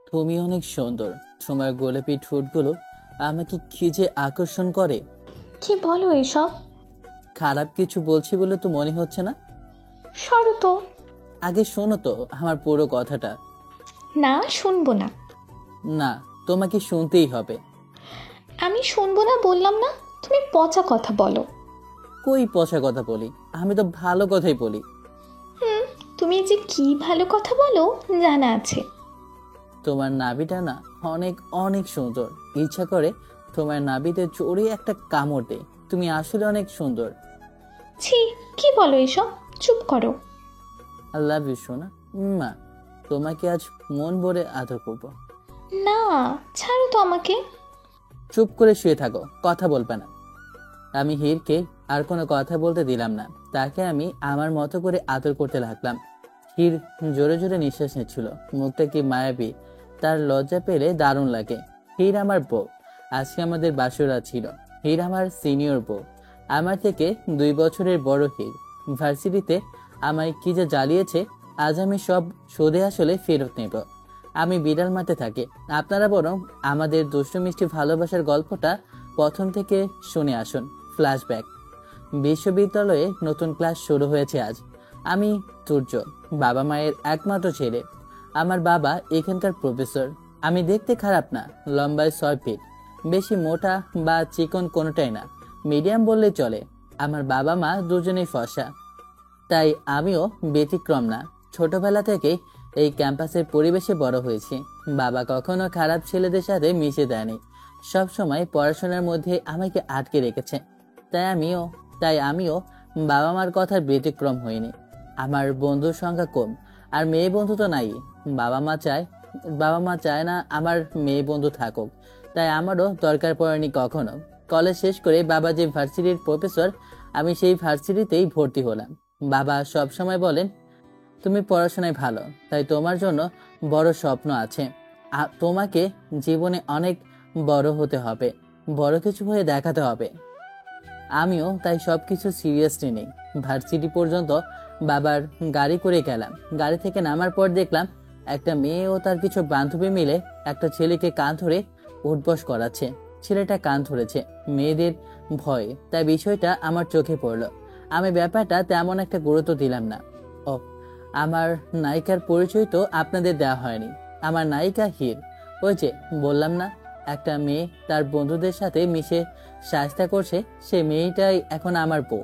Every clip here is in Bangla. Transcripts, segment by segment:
তুমি অনেক সুন্দর। তোমার গোলাপি ঠোঁটগুলো আমাকে কি যে আকর্ষণ করে। কি বলো এসব? খারাপ কিছু বলছি বলে তো মনে হচ্ছে না। সরো তো। আগে শোনো তো আমার পুরো কথাটা। না, শুনবো না। না, তোমাকে শুনতেই হবে। আমি শুনবো না বললাম না। তুমি পচা কথা বলো। কই পচা কথা বলি? আমি তো ভালো কথাই বলি। হুম, তুমি যে কি ভালো কথা বলো জানা আছে। তোমার নাভিটা না অনেক অনেক সুন্দর। ইচ্ছা করে তোমার নাভিতে জড়িয়ে একটা কামড় দে। তুমি আসলে অনেক সুন্দর। ছি, কি বলো এসব? চুপ করো। আই লাভ ইউ সোনা। মা, তোমাকে আজ মন ভরে আদর করবো। না, ছাড়ো তো আমাকে। চুপ করে শুয়ে থাকো, কথা বলবে না। আমি হীরকে আর কোনো কথা বলতে দিলাম না। তাকে আমি আমার মতো করে আদর করতে লাগলাম। হীর জোরে জোরে নিঃশ্বাস নিচ্ছিল। মুখটা কি মায়াবী, তার লজ্জা পেলে দারুণ লাগে। হীর আমার বউ। আজকে আমাদের বাসরা ছিল। হীর আমার সিনিয়র বউ, আমার থেকে 2 বছরের বড় হীর। ভার্সিটিতে আমায় কি যে জ্বালিয়েছে, আজ আমি সব সুদে আসলে ফেরত নেব। আমি বিড়াল মাঠে থাকি, আপনারা বরং আমাদের দুষ্টু মিষ্টি ভালোবাসার গল্পটা প্রথম থেকে শুনে আসুন। ফ্ল্যাশব্যাক। বিশ্ববিদ্যালয়ে নতুন ক্লাস শুরু হয়েছে আজ। আমি সূর্য, বাবা মায়ের একমাত্র ছেলে। আমার বাবা এখানকার প্রফেসর। আমি দেখতে খারাপ না, লম্বায় 6 ফিট। বেশি মোটা বা চিকন কোনোটাই না, মিডিয়াম বললেই চলে। আমার বাবা মা দুজনেই ফর্সা, তাই আমিও ব্যতিক্রম না। ছোটবেলা থেকেই এই ক্যাম্পাসের পরিবেশে বড় হয়েছি। বাবা কখনো খারাপ ছেলেদের সাথে মিশে দেয়নি, সব সময় পড়াশোনার মধ্যে আমাকে আটকে রেখেছে। তাই আমিও বাবা মার কথার ব্যতিক্রম হইনি। আমার বন্ধুর সংখ্যা কম, আর মেয়ে বন্ধু তো নাই। বাবা মা চায় বাবা মা চায় না আমার মেয়ে বন্ধু থাকুক, তাই আমারও দরকার পড়েনি কখনো। কলেজ শেষ করে বাবা যে ভার্সিটির প্রফেসর, আমি সেই ভার্সিটিতেই ভর্তি হলাম। বাবা সব সময় বলেন, তুমি পড়াশোনায় ভালো, তাই তোমার জন্য বড় স্বপ্ন আছে। তোমাকে জীবনে অনেক বড় হতে হবে, বড় কিছু হয়ে দেখাতে হবে। আমিও তাই সবকিছু সিরিয়াসলি নেই। ভার্সিটি পর্যন্ত বাবার গাড়ি করে গেলাম। গাড়ি থেকে নামার পর দেখলাম একটা মেয়ে ও তার কিছু বান্ধবী মিলে একটা ছেলেকে কান ধরে উঠবস করাচ্ছে। ছেলেটা কান ধরেছে মেয়েদের ভয়ে, তাই বিষয়টা আমার চোখে পড়লো। আমি ব্যাপারটা তেমন একটা গুরুত্ব দিলাম না। ও, আমার নায়িকার পরিচয় তো আপনাদের দেওয়া হয়নি। আমার নায়িকা হীর। ওই যে বললাম না, একটা মেয়ে তার বন্ধুদের সাথে মিশে শায়েস্তা করছে, সে মেয়েটাই এখন আমার বউ।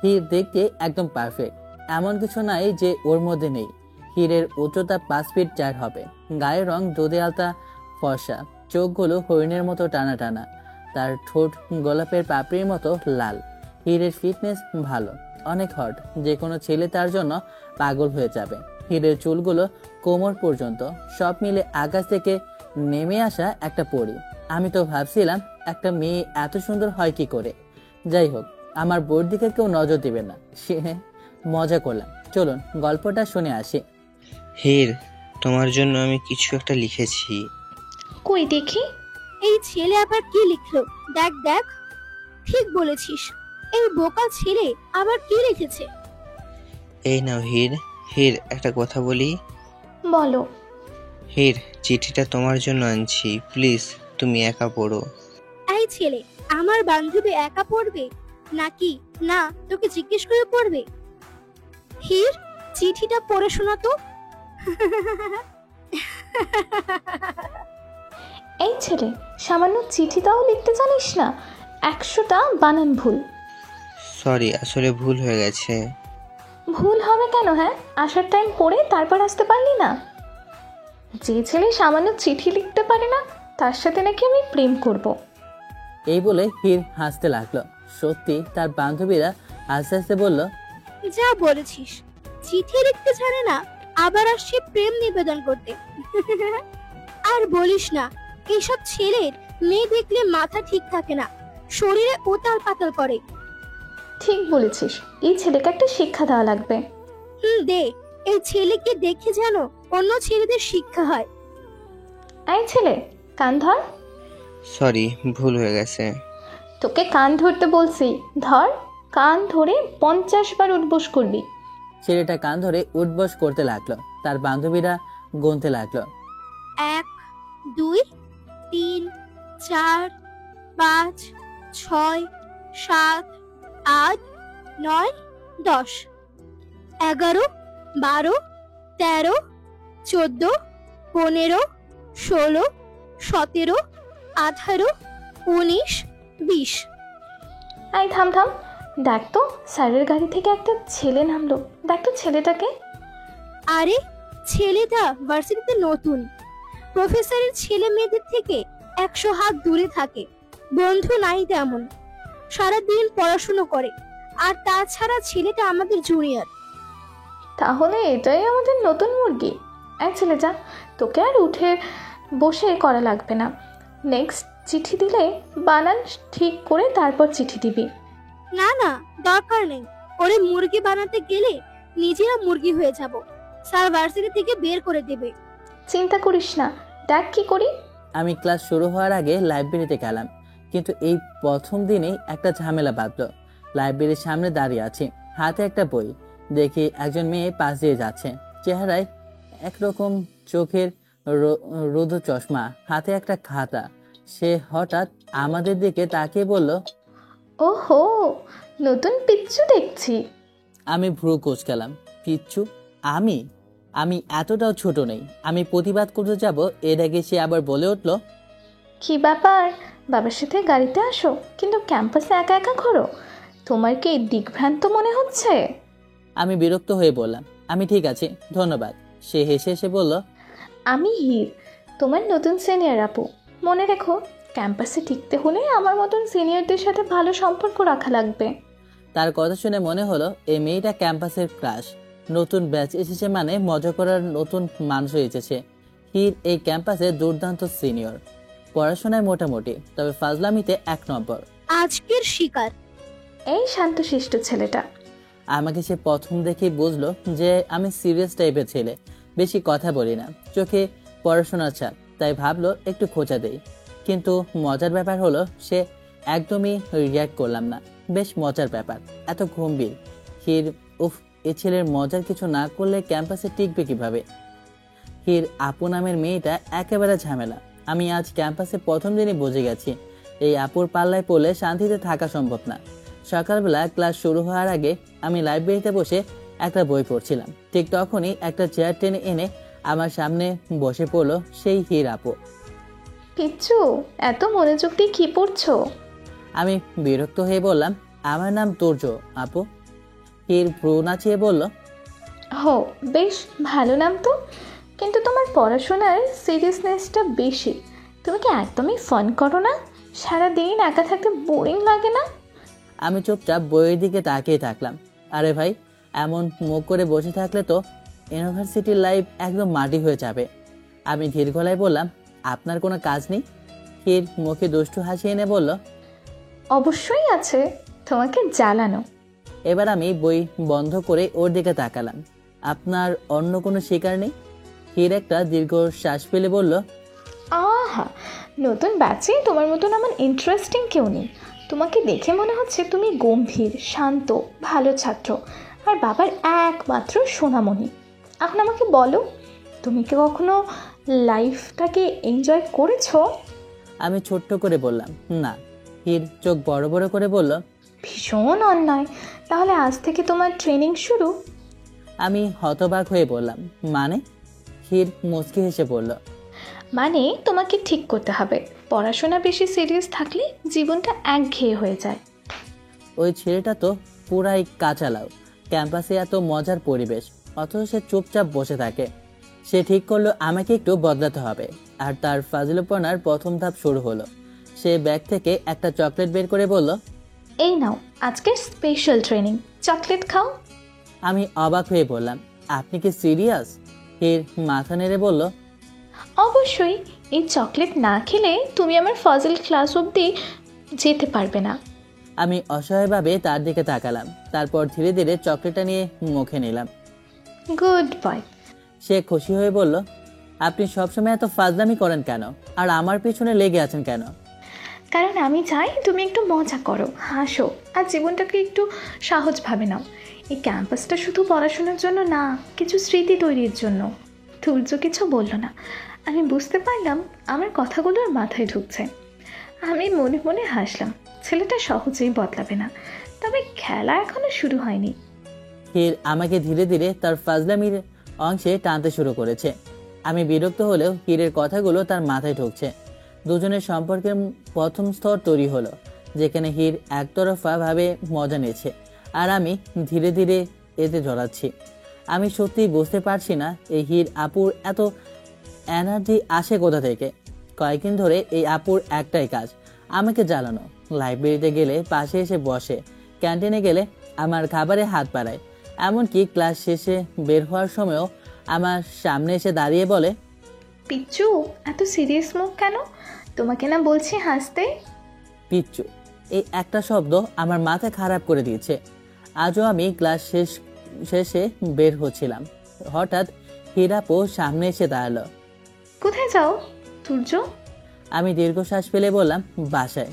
হীর দেখতে একদম পারফেক্ট, এমন কিছু নাই যে ওর মধ্যে নেই। হীরের উচ্চতা 5 ফিট 4 হবে, গায়ের রং দুধে আলতা ফর্সা, চোখগুলো হরিণের মতো টানা টানা, তার ঠোঁট গোলাপের পাপড়ির মতো লাল। হীরের ফিটনেস ভালো, অনেক হট, যে কোনো ছেলে তার জন্য পাগল হয়ে যাবে। হীরের চুলগুলো কোমর পর্যন্ত, সব মিলে আকাশ থেকে নেমে আসা একটা পরী। আমি তো ভাবছিলাম একটা মেয়ে এত সুন্দর হয় কি করে। যাই হোক, আমার বউর দিকে কেউ নজর দেবে না, সে মজা করলাম। চলুন গল্পটা শুনে আসি। হের, তোমার জন্য আমি কিছু একটা লিখেছি। কই দেখি। এই ছেলে আবার কি লিখলো? দেখ দেখ। ঠিক বলেছিস, এই বোকা ছেলে আবার কি লিখেছে? এই নাও হীর। হীর, একটা কথা বলি। বলো। হীর, চিঠিটা তোমার জন্য আনছি, প্লিজ তুমি একা পড়ো। এই ছেলে আমার বান্ধবী একা পড়বে নাকি না তোকে জিজ্ঞেস করে পড়বে? হীর, চিঠিটা পড়ে শোনা তো। এই ছেলে, সামান্য চিঠিটাও লিখতে জানিস না? 100টা বানান ভুল। সরি, আসলে ভুল হয়ে গেছে। ভুল হবে কেন? হ্যাঁ, আসার টাইম পড়ে তারপর আসতে পারলি না? যে ছেলে সামান্য চিঠি লিখতে পারে না, তার সাথে নাকি আমি প্রেম করব। এই বলে হীর হাসতে লাগলো। সত্যি তার বান্ধবীরা আস্তে আস্তে বলল, যা বলেছিস, চিঠি লিখতে জানে না, আবার আসছে প্রেম নিবেদন করতে। আর বলিস না, এইসব ছেলের মেয়ে দেখলে মাথা ঠিক থাকে না, শরীরে উতাল পাতাল করে। ঠিক বলেছিস, এই ছেলেকে একটা শিক্ষা দেওয়া লাগবে। দে, এই ছেলেকে দেখে যেন অন্য ছেলেদের শিক্ষা হয়। এই ছেলে, কান ধর। সরি, ভুল হয়ে গেছে। তোকে কান ধরতে বলছি, ধর। কান ধরে 50 বার উঠবোস করবি। ছেলেটা কান ধরে উঠবস করতে লাগলো। তার বান্ধবীরা গুনতে লাগলো, 1 2, 3, 4, 5, 6, 7, 8, 9, 10, 11, 12, 13, 14, 15, 16, 17, 18, 19, 20। আই থাম থাম, দেখ তো স্যারের গাড়ি থেকে একটা ছেলে নামলো। দেখ তো ছেলেটাকে। আরে ছেলেটা ভার্সিটিতে নতুন, প্রফেসরের ছেলে মেয়েদের থেকে 100 হাত দূরে থাকে, বন্ধু নাই তেমন, সারাদিন পড়াশুনো করে। আর তাছাড়া ছেলেটা আমাদের জুনিয়র। তাহলে এটাই আমাদের নতুন মুরগি। এক ছেলে যা, তোকে আর উঠে বসে করা লাগবে না। নেক্সট চিঠি দিলে বানান ঠিক করে তারপর চিঠি দিবি। না না, দরকার নেই। ওরে মুরগি বানাতে গেলে নিজেরা মুরগি হয়ে যাব, স্যার ভার্সিটি থেকে বের করে দেবে। চিন্তা করিস না, দেখ কি করি। আমি ক্লাস শুরু হওয়ার আগে লাইব্রেরিতে গেলাম, কিন্তু এই প্রথম দিনেই একটা ঝামেলা বাঁধলো। লাইব্রেরির সামনে দাঁড়িয়ে আছি, হাতে একটা বই। দেখি একজন মেয়ে পাশ দিয়ে যাচ্ছে, চেহারায় একরকম, চোখের রোদ চশমা, হাতে একটা খাতা। সে হঠাৎ আমাদের দিকে তাকিয়ে বলল, ওহো, নতুন পিচ্চু দেখছি। আমি ভ্রু কুঁচকালাম। পিচ্ছু? আমি আমি এতটাও ছোট নেই। আমি প্রতিবাদ করতে যাব, এর আগে সে আবার বলে উঠল, কি ব্যাপার, বাবার সাথে গাড়িতে আসো কিন্তু ক্যাম্পাসে একা একা ঘোরো? তোমার কি দিগ্ভ্রান্ত মনে হচ্ছে? আমি বিরক্ত হয়ে বললাম, আমি ঠিক আছে, ধন্যবাদ। সে হেসে হেসে বলল, আমি হির, তোমার নতুন সিনিয়র আপু। মনে রেখো, ক্যাম্পাসে টিকতে হলে আমার মতন সিনিয়রদের সাথে ভালো সম্পর্ক রাখা লাগবে। তার কথা শুনে মনে হলো এই মেয়েটা ক্যাম্পাসের ক্রাশ। নতুন ব্যাচ এসেছে মানে মজা করার নতুন মানুষ এসেছে। হির এই ক্যাম্পাসে দুর্দান্ত সিনিয়র, পড়াশোনায় মোটামুটি, তবে ফাজলামিতে 1 নম্বর। আজকের শিকার এই শান্তশিষ্ট ছেলেটা। আমাকে সে প্রথম দেখেই বুঝলো যে আমি সিরিয়াস টাইপের ছেলে, বেশি কথা বলি না, চোখে পড়াশোনার চাপ, তাই ভাবলো একটু খোঁচা দেই। কিন্তু মজার ব্যাপার হলো সে একদমই রিয়াক্ট করলাম না। বেশ মজার ব্যাপার, এত গম্ভীর। হির, উফ, এ ছেলের মজার কিছু না করলে ক্যাম্পাসে টিকবে কিভাবে? হির আপু নামের মেয়েটা একেবারে ঝামেলা। আমি আজ ক্যাম্পাসে প্রথম দিনই বুঝে গেছি এই আপুর পাল্লায় পড়লে শান্তিতে থাকা সম্ভব না। সকালবেলা ক্লাস শুরু হওয়ার আগে আমি লাইব্রেরিতে বসে একটা বই পড়ছিলাম, ঠিক তখনই একটা চেয়ার টেনে এনে আমার সামনে বসে পড়লো সেই হির আপু। পিচ্চু, এত মনোযোগ দিয়ে কি পড়ছো? আমি বিরক্ত হয়ে বললাম, আমার নাম তুর্য আপু। হির ভ্রু নাচিয়ে বলল, হো, বেশ ভালো নাম তো, কিন্তু তোমার পড়াশোনার সিরিয়াসনেসটা বেশি। তুমি কি একদমই ফান করো না? সারাদিন একা থাকতে বোরিং লাগে না? আমি চুপচাপ বইয়ের দিকে তাকিয়ে থাকলাম। আরে ভাই, এমন মুখ করে বসে থাকলে তো ইউনিভার্সিটির লাইফ একদম মাটি হয়ে যাবে। আমি ধীর গলায় বললাম, আপনার কোনো কাজ নেই? হির মুখে দুষ্টু হাসি এনে বলল, অবশ্যই আছে, তোমাকে জ্বালানো। এবার আমি বই বন্ধ করে ওর দিকে তাকালাম। আপনার অন্য কোনো শিকার নেই? হির একটা দীর্ঘ শ্বাস ফেলে বলল, আহা, নতুন ব্যাচে তোমার মতন আমার ইন্টারেস্টিং কেউ নেই। তোমাকে দেখে মনে হচ্ছে তুমি গম্ভীর, শান্ত, ভালো ছাত্র, আর বাবার একমাত্র সোনামণি। এখন আমাকে বলো, তুমি কি কখনো লাইফটাকে এনজয় করেছো? আমি ছোট্ট করে বললাম, না। হির চোখ বড় বড় করে বলল, ভীষণ অন্যায়। তাহলে আজ থেকে তোমার ট্রেনিং শুরু। আমি হতবাক হয়ে বললাম, মানে? হির মুচকি হেসে বলল, মানে তোমাকে ঠিক করতে হবে, পড়াশোনা বেশি সিরিয়াস থাকলে জীবনটা একঘেয়ে হয়ে যায়। ওই ছেলেটা তো পুরাই কাঁচা লাউ। ক্যাম্পাসে এত মজার পরিবেশ, অথচ সে চুপচাপ বসে থাকে। সে ঠিক করলো আমাকে একটু বদলাতে হবে, আর তার ফাজিলপনার প্রথম ধাপ শুরু হলো। সে ব্যাগ থেকে একটা চকলেট বের করে বলল, এই নাও আজকের স্পেশাল ট্রেনিং, চকলেট খাও। আমি অবাক হয়ে বললাম, আপনি কি সিরিয়াস? হির মাথা নেড়ে বলল, অবশ্যই, এই চকলেট না খেলে তুমি আমার ফাজিল ক্লাস অবধি যেতে পারবে না। আমি অসহায়ভাবে তার দিকে তাকালাম, তারপর ধীরে ধীরে চকলেটটা নিয়ে মুখে নিলাম। Good boy. সে খুশি হয়ে বলল, আপনি সবসময় এত ফাজলামি করেন কেন, আর আমার পিছনে লেগে আছেন কেন? কারণ আমি চাই তুমি একটু মজা করো, হাসো, আর জীবনটাকে একটু সহজভাবে নাও। এই ক্যাম্পাসটা শুধু পড়াশোনার জন্য না, কিছু স্মৃতি তৈরির জন্য। তুর্য কিছু বললো না, আমি বুঝতে পারলাম আমার কথাগুলো ওর মাথায় ঢুকছে। আমি মনে মনে হাসলাম, ছেলেটা সহজেই বদলাবে না, তবে খেলা এখনো শুরু হয়নি। হির আমাকে ধীরে ধীরে তার ফাজলামির অংশে টানতে শুরু করেছে। আমি বিরক্ত হলেও হিরের কথাগুলো তার মাথায় ঢুকছে। দুজনের সম্পর্কের প্রথম স্তর তৈরি হলো, যেখানে হির একতরফা ভাবে মজা নিচ্ছে আর আমি ধীরে ধীরে এতে জড়াচ্ছি। আমি সত্যিই বুঝতে পারছি না এই হির আপুর এত এনার্জি আসে কোথা থেকে। কয়েকদিন ধরে এই আপুর একটাই কাজ, আমাকে জ্বালানো। লাইব্রেরিতে গেলে পাশে এসে বসে, ক্যান্টিনে গেলে আমার খাবারে হাত বাড়ায়, এমনকি ক্লাস শেষে বের হওয়ার সময়ও আমার সামনে এসে দাঁড়িয়ে বলে, পিচ্চু, এত সিরিয়াস মুখ কেন? তোমাকে না বলছি হাসতে। পিচ্চু এই একটা শব্দ আমার মাথা খারাপ করে দিয়েছে। আজও আমি ক্লাস শেষে বের হচ্ছিলাম, হঠাৎ হিরাপো সামনে এসে দাঁড়ালো। কোথায় যাও সূর্য? আমি দীর্ঘশ্বাস ফেলে বললাম, বাসায়।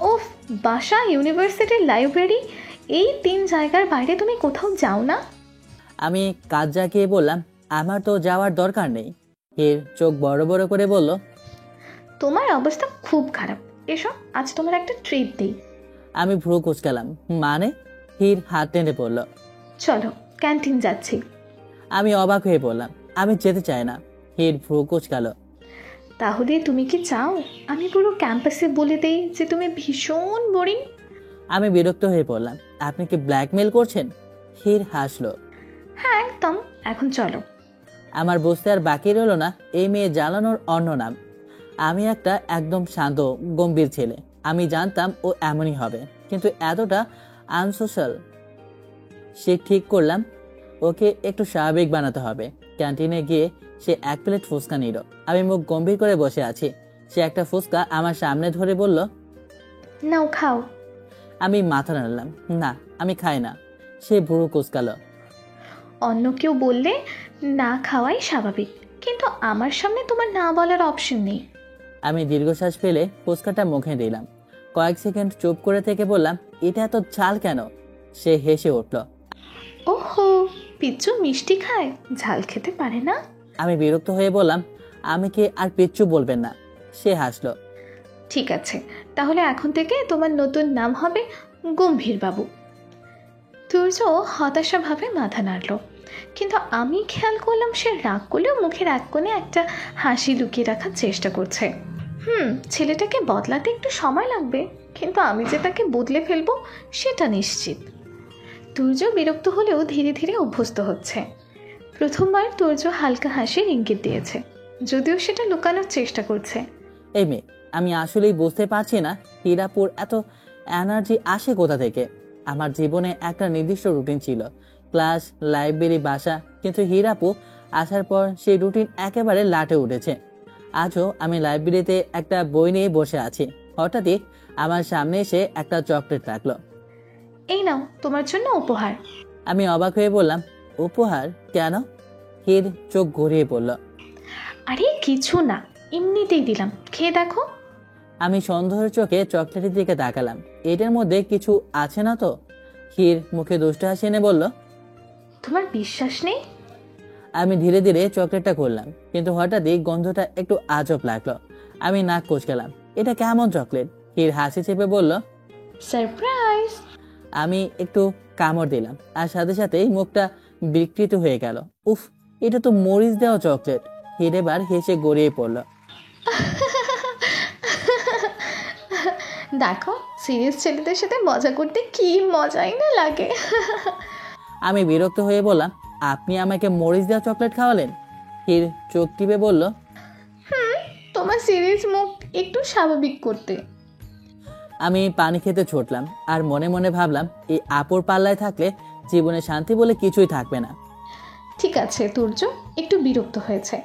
ওফ, বাসা, ইউনিভার্সিটির লাইব্রেরি, এই 3 জায়গার বাইরে তুমি কোথাও যাও না? আমি কাজ জাগিয়ে বললাম, আমার তো যাওয়ার দরকার নেই। হির চোখ বড় বড় করে বলল, তোমার অবস্থা খুব খারাপ, এসো আজ তোমার একটা ট্রিট দিই। আমি ভ্রু কুঁচকালাম। মানে? হির হাত টেনে পড়ল। চলো ক্যান্টিন যাচ্ছি। আমি অবাক হয়ে বললাম, আমি যেতে চাই না। হির ভ্রু কুঁচকালো। তাহলে তুমি কি চাও আমি পুরো ক্যাম্পাসে বলে দেই যে তুমি ভীষণ বোরিং? আমি বিরক্ত হয়ে পড়লাম, আপনি কি ব্ল্যাকমেল করছেন? হির হাসলো। হ্যাঁ একদম, এখন চলো। আমার বুঝতে আর বাকি রইল না এই মেয়ে জ্বালানোর অন্য নাম। আমি একটা একদম শান্ত গম্ভীর ছেলে, আমি জানতাম ও এমনই হবে, কিন্তু এতটা আনসোশ্যাল। সে ঠিক করলাম ওকে একটু স্বাভাবিক বানাতে হবে। ক্যান্টিনে গিয়ে সে 1 প্লেট ফুচকা নিল। আমি মুখ গম্ভীর করে বসে আছি। সে একটা ফুচকা আমার সামনে ধরে বলল, নাও খাও। আমি মাথা নাড়লাম, না আমি খাই না। সে ভুরু কুঁচকালো। অন্য কেউ বললে না খাওয়াই স্বাভাবিক, কিন্তু আমার সামনে তোমার না বলার অপশন নেই। আমি দীর্ঘশ্বাস ফেলে ফুচকাটা মুখে দিলাম। কয়েক সেকেন্ড চুপ করে থেকে বললাম, এটা এত ঝাল কেন? সে হেসে উঠল। ওহো, পিচ্চু মিষ্টি খায়, ঝাল খেতে পারে না? আমি বিরক্ত হয়ে বললাম, আমি কি আর পিচ্চু বলবেন না? সে হাসলো। ঠিক আছে, তাহলে এখন থেকে তোমার নতুন নাম হবে গম্ভীর বাবু। সূর্য হতাশাভাবে মাথা নাড়ল, কিন্তু আমি খেয়াল করলাম সে রাগ করলেও মুখের এক কোণে একটা হাসি লুকিয়ে রাখার চেষ্টা করছে। ছেলেটাকে বদলাতে একটু সময় লাগবে, কিন্তু আমি যে তাকে বদলে ফেলবো সেটা নিশ্চিত। সূর্য বিরক্ত হলেও ধীরে ধীরে অভ্যস্ত হচ্ছে। প্রথমবার সূর্য হালকা হাসির ইঙ্গিত দিয়েছে, যদিও সেটা লুকানোর চেষ্টা করছে। এই মেয়ে, আমি আসলেই বুঝতে পারছি না হীরাপুর এত এনার্জি আসে কোথা থেকে। আমার জীবনে একটা নির্দিষ্ট রুটিন ছিল, ক্লাস, লাইব্রেরি, বাসা, কিন্তু হীরাপু আসার পর সেই রুটিন একেবারে লাটে উঠেছে। আজও আমি লাইব্রেরিতে একটা বই নিয়ে বসে আছি, হঠাৎই আমার সামনে এসে একটা চকলেট রাখলো। এই নাও তোমার জন্য উপহার। আমি অবাক হয়ে বললাম, উপহার কেন? হির চোখ ঘুরিয়ে পড়ল। আরে কিছু না, এমনিতেই দিলাম, খেয়ে দেখো। আমি সন্দেহের চোখে চকলেটের দিকে তাকালাম, এটার মধ্যে কিছু আছে না তো? হির মুখে দুষ্ট হাসি এনে বলল, তোমার বিশ্বাস নেই? আমি ধীরে ধীরে চকলেটটা করলাম, কিন্তু হঠাৎই গন্ধটা একটু আজব লাগলো। আমি নাক কুঁচকালাম, এটা কেমন চকলেট? হির হাসি চেপে বলল, সারপ্রাইজ। আমি একটু কামড় দিলাম আর সাথে সাথেই মুখটা বিকৃত হয়ে গেল। উফ, এটা তো মরিচ দেওয়া চকলেট। হির এবার হেসে গড়িয়ে পড়ল। দেখো, সিরিয়াস ছেলেদের সাথে মজা করতে কি মজাই না লাগে। আমি বিরক্ত হয়ে বললাম, আপনি আমাকে মরিচ দেওয়া চকলেট খাওয়ালেন? হির চোখ টিপে বলল, তোমার সিরিয়াস মুখ একটু স্বাভাবিক করতে। আমি পানি খেতে ছুটলাম আর মনে মনে ভাবলাম, এই আপুর পাল্লায় থাকলে জীবনে শান্তি বলে কিছুই থাকবে না। ঠিক আছে, সূর্য একটু বিরক্ত হয়েছে,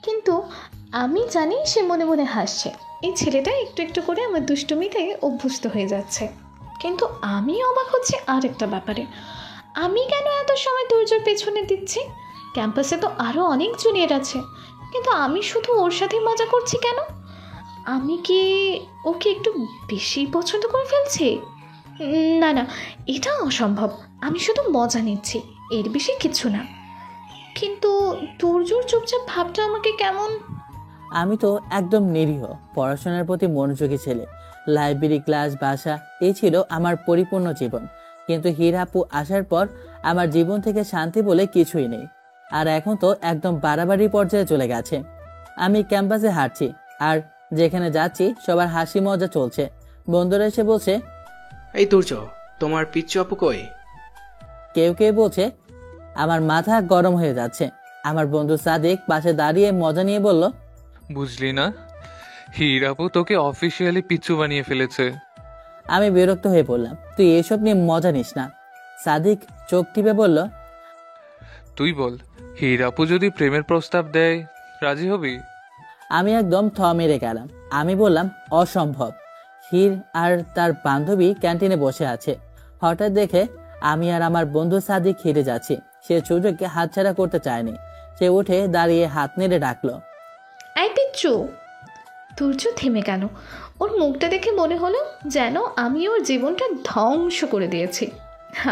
কিন্তু আমি জানি সে মনে মনে হাসছে। এই ছেলেটা একটু একটু করে আমার দুষ্টুমিতে অভ্যস্ত হয়ে যাচ্ছে। কিন্তু আমি অবাক হচ্ছি আর একটা ব্যাপারে, আমি কেন এত সময় সূর্যের পেছনে দিচ্ছি? ক্যাম্পাসে তো আরও অনেক জুনিয়র আছে, কিন্তু আমি শুধু ওর সাথে মজা করছি কেন? আমি কি ওকে একটু বেশি পছন্দ করে ফেলছি? না না, এটা অসম্ভব। আমি শুধু মজা নিচ্ছি, এর বেশি কিছু না। কিন্তু সূর্যর চুপচাপ ভাবটা আমাকে কেমন... আমি তো একদম নিরীহ, পড়াশোনার প্রতি মনোযোগী ছেলে। লাইব্রেরি, ক্লাস, বাসা, এই ছিল আমার পরিপূর্ণ জীবন। কিন্তু হীরা আপু আসার পর আমার জীবন থেকে শান্তি বলে কিছুই নেই। আর এখন তো একদম বাড়াবাড়ি পর্যায়ে চলে গেছে। আমি ক্যাম্পাসে হাঁটছি, আর যেখানে যাচ্ছি সবার হাসি মজা চলছে। বন্ধুরা এসে বলছে, এই তুর্য, তোমার পিচ্চু আপু কই? কেউ কেউ বলছে। আমার মাথা গরম হয়ে যাচ্ছে। আমার বন্ধু সাদিক পাশে দাঁড়িয়ে মজা নিয়ে বলল, বুঝলি না, হীরাপু তোকে অফিসিয়ালি পিচ্চু বানিয়ে ফেলেছে। আমি বিরক্ত হয়ে পড়লাম, তুই এসব নিয়ে মজা নিস না। সাদিক চোখ টিপে বলল, তুই বল, হীরাপু যদি প্রেমের প্রস্তাব দেয় রাজি হবি? আমি একদম থ মেরে গেলাম। আমি বললাম, অসম্ভব। হীর আর তার বান্ধবী ক্যান্টিনে বসে আছে। হঠাৎ দেখে আমি আর আমার বন্ধু সাদিক হেঁটে যাচ্ছি। সে সুযোগকে হাতছাড়া করতে চায়নি। সে উঠে দাঁড়িয়ে হাত নেড়ে ডাকলো, এই পিচ্চু। তুর্য থেমে গেল। ওর মুখটা দেখে মনে হলো যেন আমি ওর জীবনটা ধ্বংস করে দিয়েছি।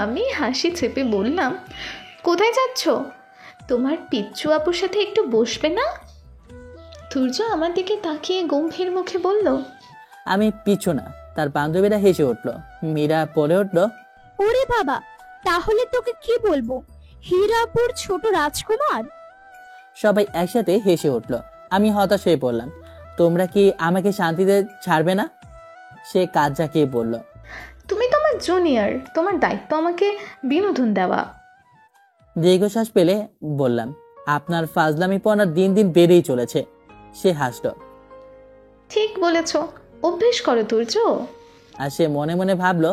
আমি হাসি চেপে বললাম, কোথায় যাচ্ছ? তোমার পিচ্চু আপুর সাথে একটু বসবে না? তুর্য আমার দিকে তাকিয়ে গম্ভীর মুখে বলল, আমি পিছু না। তার বান্ধবীরা হেসে উঠল। মীরা বলে উঠল, ওরে বাবা, তাহলে তোকে কি বলবো, হীরাপুর ছোট রাজকুমার? সবাই একসাথে হেসে উঠল। আমি হতাশ হয়ে পড়লাম। তোমরা কি আমাকে শান্তিতে ছাড়বে না? সে কাজ জাকিয়ে বলল, তুমি তো আমার জুনিয়র, তোমার দায়িত্ব আমাকে বিনোদন দেওয়া। দীর্ঘশ্বাস পেলে বললাম, আপনার ফাজলামিপনা দিন দিন বেড়েই চলেছে। সে হাসল। ঠিক বলেছ, অভ্যেস করো তুর্য। আর সে মনে মনে ভাবলো,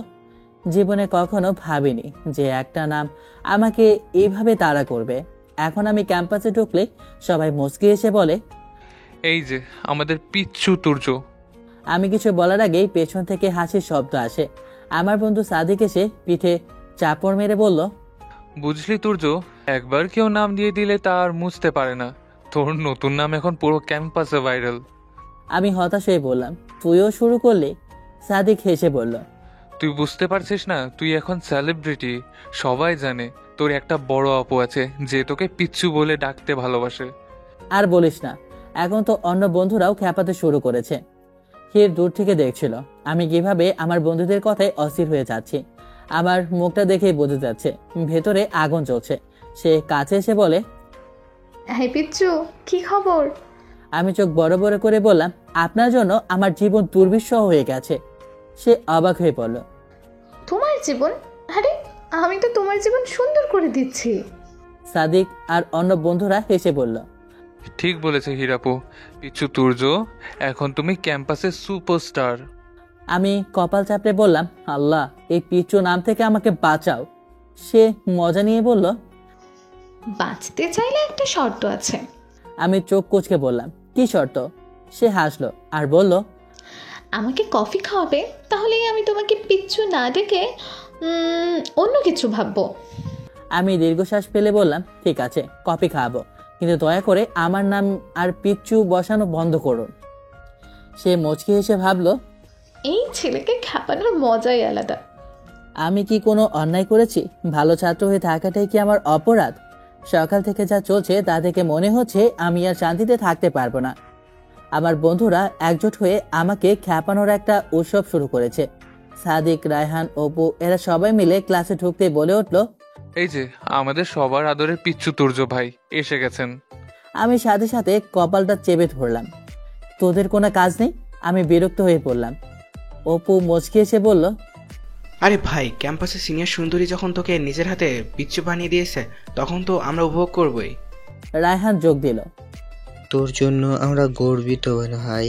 জীবনে কখনো ভাবিনি যে একটা নাম আমাকে এইভাবে তাড়া করবে। এখন আমি ক্যাম্পাসে ঢুকলে সবাই মুচকি এসে বলে, এই যে আমাদের পিচ্চু তুর্য। আমি কিছু বলার আগেই পেছন থেকে হাসির শব্দ আসে। আমার বন্ধু সাদিক এসে পিঠে চাপড় মেরে বলল, বুঝলি তুর্য, একবার কেউ নাম দিয়ে দিলে তা আর মুছতে পারে না। তোর নতুন নাম এখন পুরো ক্যাম্পাসে ভাইরাল। আমি হতাশ হয়ে বললাম, তুইও শুরু করলি? সাদিক হেসে বলল, তুই বুঝতে পারছিস না, তুই এখন সেলিব্রিটি। সবাই জানে তোর একটা বড় আপু আছে যে তোকে পিচ্চু বলে ডাকতে ভালোবাসে। আর বলিস না, এখন তো অন্য বন্ধুরাও খ্যাপাতে শুরু করেছে। হীর দূর থেকে দেখছিল আমি কিভাবে আমার বন্ধুদের কথায় অস্থির হয়ে যাচ্ছি। আমার মুখটা দেখেই বোঝা যাচ্ছে ভেতরে আগুন জ্বলছে। সে কাছে এসে বলে, হ্যাঁ পিচ্চু, কি খবর? আমি চোখ বড় বড় করে বললাম, আপনার জন্য আমার জীবন দুর্বিষহ হয়ে গেছে। সে অবাক হয়ে পড়ল। তোমার জীবন? আরে আমি তো তোমার জীবন সুন্দর করে দিচ্ছি। সাদিক আর অন্য বন্ধুরা হেসে বলল, ঠিক বলেছে হীরাপু, পিচ্চু তুর্য, এখন তুমি ক্যাম্পাসের সুপারস্টার। আমি কপাল চাপড়ে বললাম, আল্লাহ, এই পিচ্চু নাম থেকে আমাকে বাঁচাও। সে মজা নিয়ে বলল, বাঁচতে চাইলে একটা শর্ত আছে। আমি চোখ কুঁচকে বললাম, কি শর্ত? সে হাসলো আর বলল, আমাকে কফি খাওয়াবে, তাহলেই আমি তোমাকে পিচ্চু না ডেকে অন্য কিছু ভাববো। আমি দীর্ঘশ্বাস ফেলে বললাম, ঠিক আছে, কফি খাওয়াবো, কিন্তু দয়া করে আমার নাম আর পিচ্চু বসানো বন্ধ করুন। সে মুচকি হেসে ভাবলো, এই ছেলেকে খ্যাপানোর মজাই আলাদা। আমি কি কোনো অন্যায় করেছি? ভালো ছাত্র হয়ে থাকাটাই কি আমার অপরাধ? সকাল থেকে যা চলছে তা থেকে মনে হচ্ছে আমি আর শান্তিতে থাকতে পারবো না। আমার বন্ধুরা একজোট হয়ে আমাকে খ্যাপানোর একটা উৎসব শুরু করেছে। সাদিক, রায়হান, অপু এরা সবাই মিলে ক্লাসে ঢুকতে বলে উঠল, এই যে আমাদের সবার আদরের পিচ্চু তুর্য ভাই এসে গেছেন। আমি সাথে সাথে কপালটা চেপে ধরলাম। তোদের কোনো কাজ নেই? আমি বিরক্ত হয়ে পড়লাম। অপু মুচকি এসে বলল, আরে ভাই, ক্যাম্পাসে সিনিয়র সুন্দরী যখন তোকে নিজের হাতে পিচ্চু বানিয়ে দিয়েছে, তখন তো আমরা উপভোগ করবোই। রায়হান যোগ দিল, তোর জন্য আমরা গর্বিত ভাই।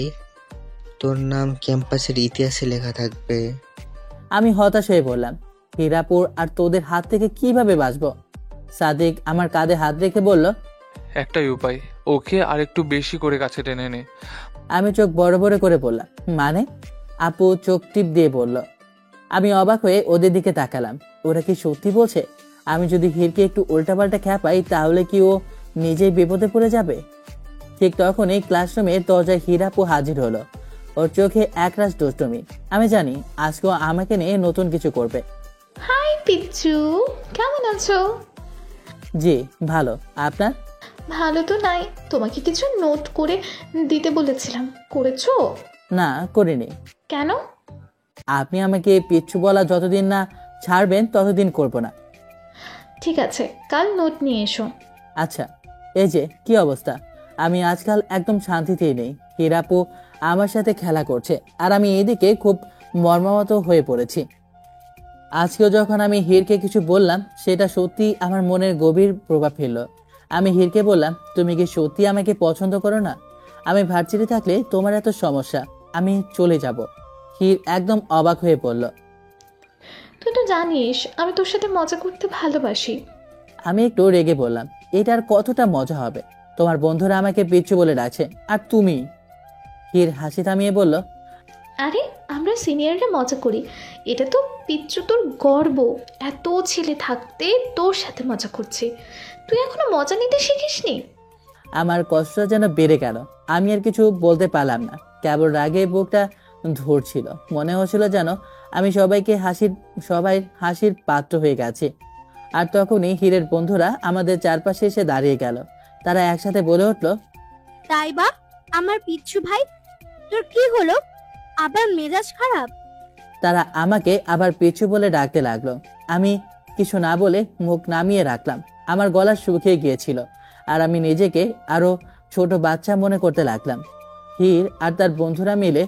তোর নাম ক্যাম্পাসের ইতিহাসে লেখা থাকবে। আমি হতাশ হয়ে বললাম, হীরাপুর আর তোদের হাত থেকে কিভাবে বাঁচবো? সাদিক আমার কাঁধে হাত রেখে বলল, একটাই উপায়, ওকে আর একটু বেশি করে কাছে টেনে নে। আমি চোখ বড় বড় করে বললাম, মানে? আপু চোখ টিপ দিয়ে বলল। আমি অবাক হয়ে ওদের দিকে তাকালাম। ওরা কি সত্যি বলছে? আমি যদি হীরকে একটু উল্টাপাল্টা খ্যাপাই তাহলে কি ও নিজেই বিপদে পড়ে যাবে? ঠিক তখনই ক্লাসরুমের দরজায় হীরাপু হাজির হলো। ওর চোখে একরাশ দুষ্টুমি। আমি জানি আজকেও আমাকে নিয়ে নতুন কিছু করবে। হাই পিচ্চু, কেমন আছো? জি ভালো, আপনার? ভালো তো নাই। তোমাকে কিছু নোট করে দিতে বলেছিলাম, করেছো? না, করিনি। কেন? আপনি আমাকে পিচ্ছু বলা যতদিন না ছাড়বেন ততদিন করব না। ঠিক আছে, কাল নোট নিয়ে এসো। আচ্ছা, এই যে কি অবস্থা, আমি আজকাল একদম শান্তিতেই নেই। হীরাপু আমার সাথে খেলা করছে আর আমি এদিকে খুব মর্মাহত হয়ে পড়েছি। আজকেও যখন আমি হীরকে কিছু বললাম, সেটা সত্যি আমার মনের গভীর প্রভাব ফেললো। আমি হীরকে বললাম, তুমি কি সত্যি আমাকে পছন্দ করো না? আমি ভার্সিটি থাকলে তোমার এত সমস্যা, আমি চলে যাব। হীর একদম অবাক হয়ে পড়ল। তুই তো জানিস আমি তোর সাথে মজা করতে ভালোবাসি। আমি একটু রেগে বললাম, এটার কতটা মজা হবে? তোমার বন্ধুরা আমাকে পিচ্ছু বলে ডাকছে, আর তুমি? হীর হাসি থামিয়ে বলল, আরে আমরা সিনিয়ররা মজা করি, এটা তো পিচ্চু তোর গর্ব। এত ছেলে থাকতে তোর সাথে মজা করছি, তুই এখনো মজা নিতে শিখিসনি? আমার কষ্টটা যেন বেড়ে গেল। আমি আর কিছু বলতে পারলাম না, কেবল রাগে বুকটা ধরছিল। মনে হচ্ছিল যেন আমি সবাই হাসির পাত্র হয়ে গেছি। আর তখনই হীরের বন্ধুরা আমাদের চারপাশে এসে দাঁড়িয়ে গেল। তারা একসাথে বলে উঠল, তাই বা আমার পিচ্ছু ভাই, তোর কি হলো? আবার মেজাজ খারাপ? তারা আমাকে আবার পিচ্ছু বলে ডাকতে লাগলো। আমি কিছু না বলে মুখ নামিয়ে রাখলাম। আমার গলা শুকিয়ে গিয়েছিল আর আমি নিজেকে আরো ছোট বাচ্চা মনে করতে লাগলাম। হীর আর তার বন্ধুরা মিলে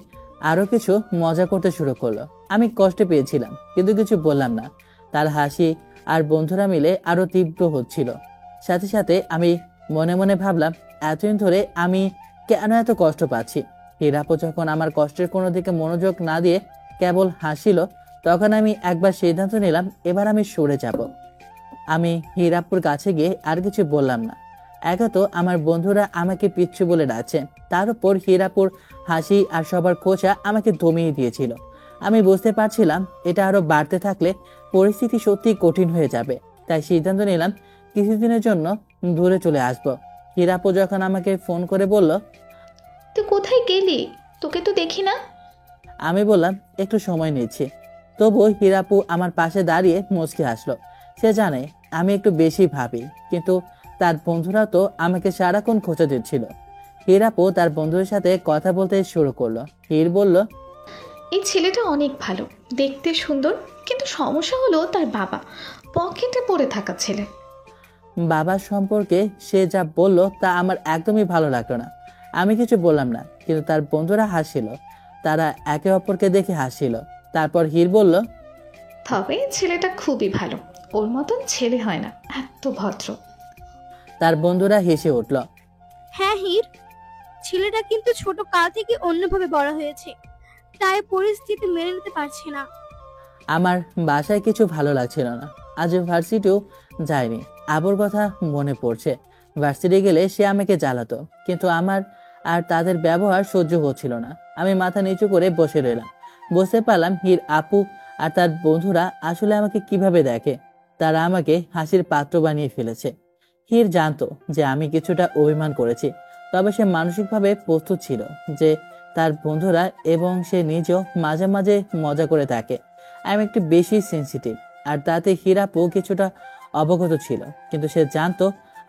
আরো কিছু মজা করতে শুরু করলো। আমি কষ্ট পেয়েছিলাম কিন্তু কিছু বললাম না। তার হাসি আর বন্ধুরা মিলে আরো তীব্র হচ্ছিল। সাথে সাথে আমি মনে মনে ভাবলাম, এতদিন ধরে আমি কেন এত কষ্ট পাচ্ছি। হীরাপু যখন আমার কষ্টের কোনো দিকে মনোযোগ না দিয়ে কেবল হাসিল, তখন আমি একবার সিদ্ধান্ত নিলাম, এবার আমি সরে যাব। আমি হীরাপুর কাছে গিয়ে আর কিছু বললাম না। একে তো আমার বন্ধুরা আমাকে পিচ্ছু বলে ডাকছে, তার উপর হীরাপুর হাসি আর সবার খোঁচা আমাকে দমিয়ে দিয়েছিল। আমি বুঝতে পারছিলাম এটা আরো বাড়তে থাকলে পরিস্থিতি সত্যি কঠিন হয়ে যাবে। তাই সিদ্ধান্ত নিলাম কিছুদিনের জন্য দূরে চলে আসব। হীরাপু যখন আমাকে ফোন করে বলল, তুই কোথায় গেলি? তোকে তো দেখি না। আমি বললাম, একটু সময় নিচ্ছি। তবুও হীরাপু আমার পাশে দাঁড়িয়ে মুচকি হাসলো। সে জানে আমি একটু বেশি ভাবি, কিন্তু তার বন্ধুরা তো আমাকে সারাক্ষণ খোঁচা দিচ্ছিল। হীরাপু তার বন্ধুদের সাথে কথা বলতে শুরু করলো। হীর বলল, এই ছেলেটা অনেক ভালো, দেখতে সুন্দর, কিন্তু সমস্যা হলো তার বাবা পকেটে পড়ে থাকা ছেলে। বাবার সম্পর্কে সে যা বলল তা আমার একদমই ভালো লাগলো না। আমি কিছু বললাম না, কিন্তু তার বন্ধুরা হাসছিল। তারা একে অপরকে দেখে হাসছিল। তারপর হীর বলল, তবে ছেলেটা খুবই ভালো, ওর মতন ছেলে হয় না, এত ভদ্র। তার বন্ধুরা হেসে উঠল। হ্যাঁ হীর, ছেলেটা কিন্তু ছোট কাল থেকে অন্যভাবে বড় হয়েছে, তাই পরিস্থিতি মেনে নিতে পারছে না। আমার বাসায় কিছু ভালো লাগছিল না। আজ ভার্সিটিও যায়নি। আবুর কথা মনে পড়ছে। ভার্সিটি গেলে সে আমাকে জ্বালাতো, কিন্তু আমার আর তাদের ব্যবহার সহ্য হচ্ছিল না। আমি মাথা নিচু করে বসে রইলাম। বুঝতে পারলাম হীর আপু আর তার বন্ধুরা আসলে আমাকে কিভাবে দেখে। তারা আমাকে হাসির পাত্র বানিয়ে ফেলেছে। হীর জানতো যে আমি কিছুটা অভিমান করেছি, তবে সে মানসিকভাবে প্রস্তুত ছিল যে তার বন্ধুরা এবং সে নিজেও মাঝে মাঝে মজা করে থাকে। আমি একটু বেশি সেন্সিটিভ, আর তাতে হীরাপু কিছুটা অবগত ছিল, কিন্তু সে জানতো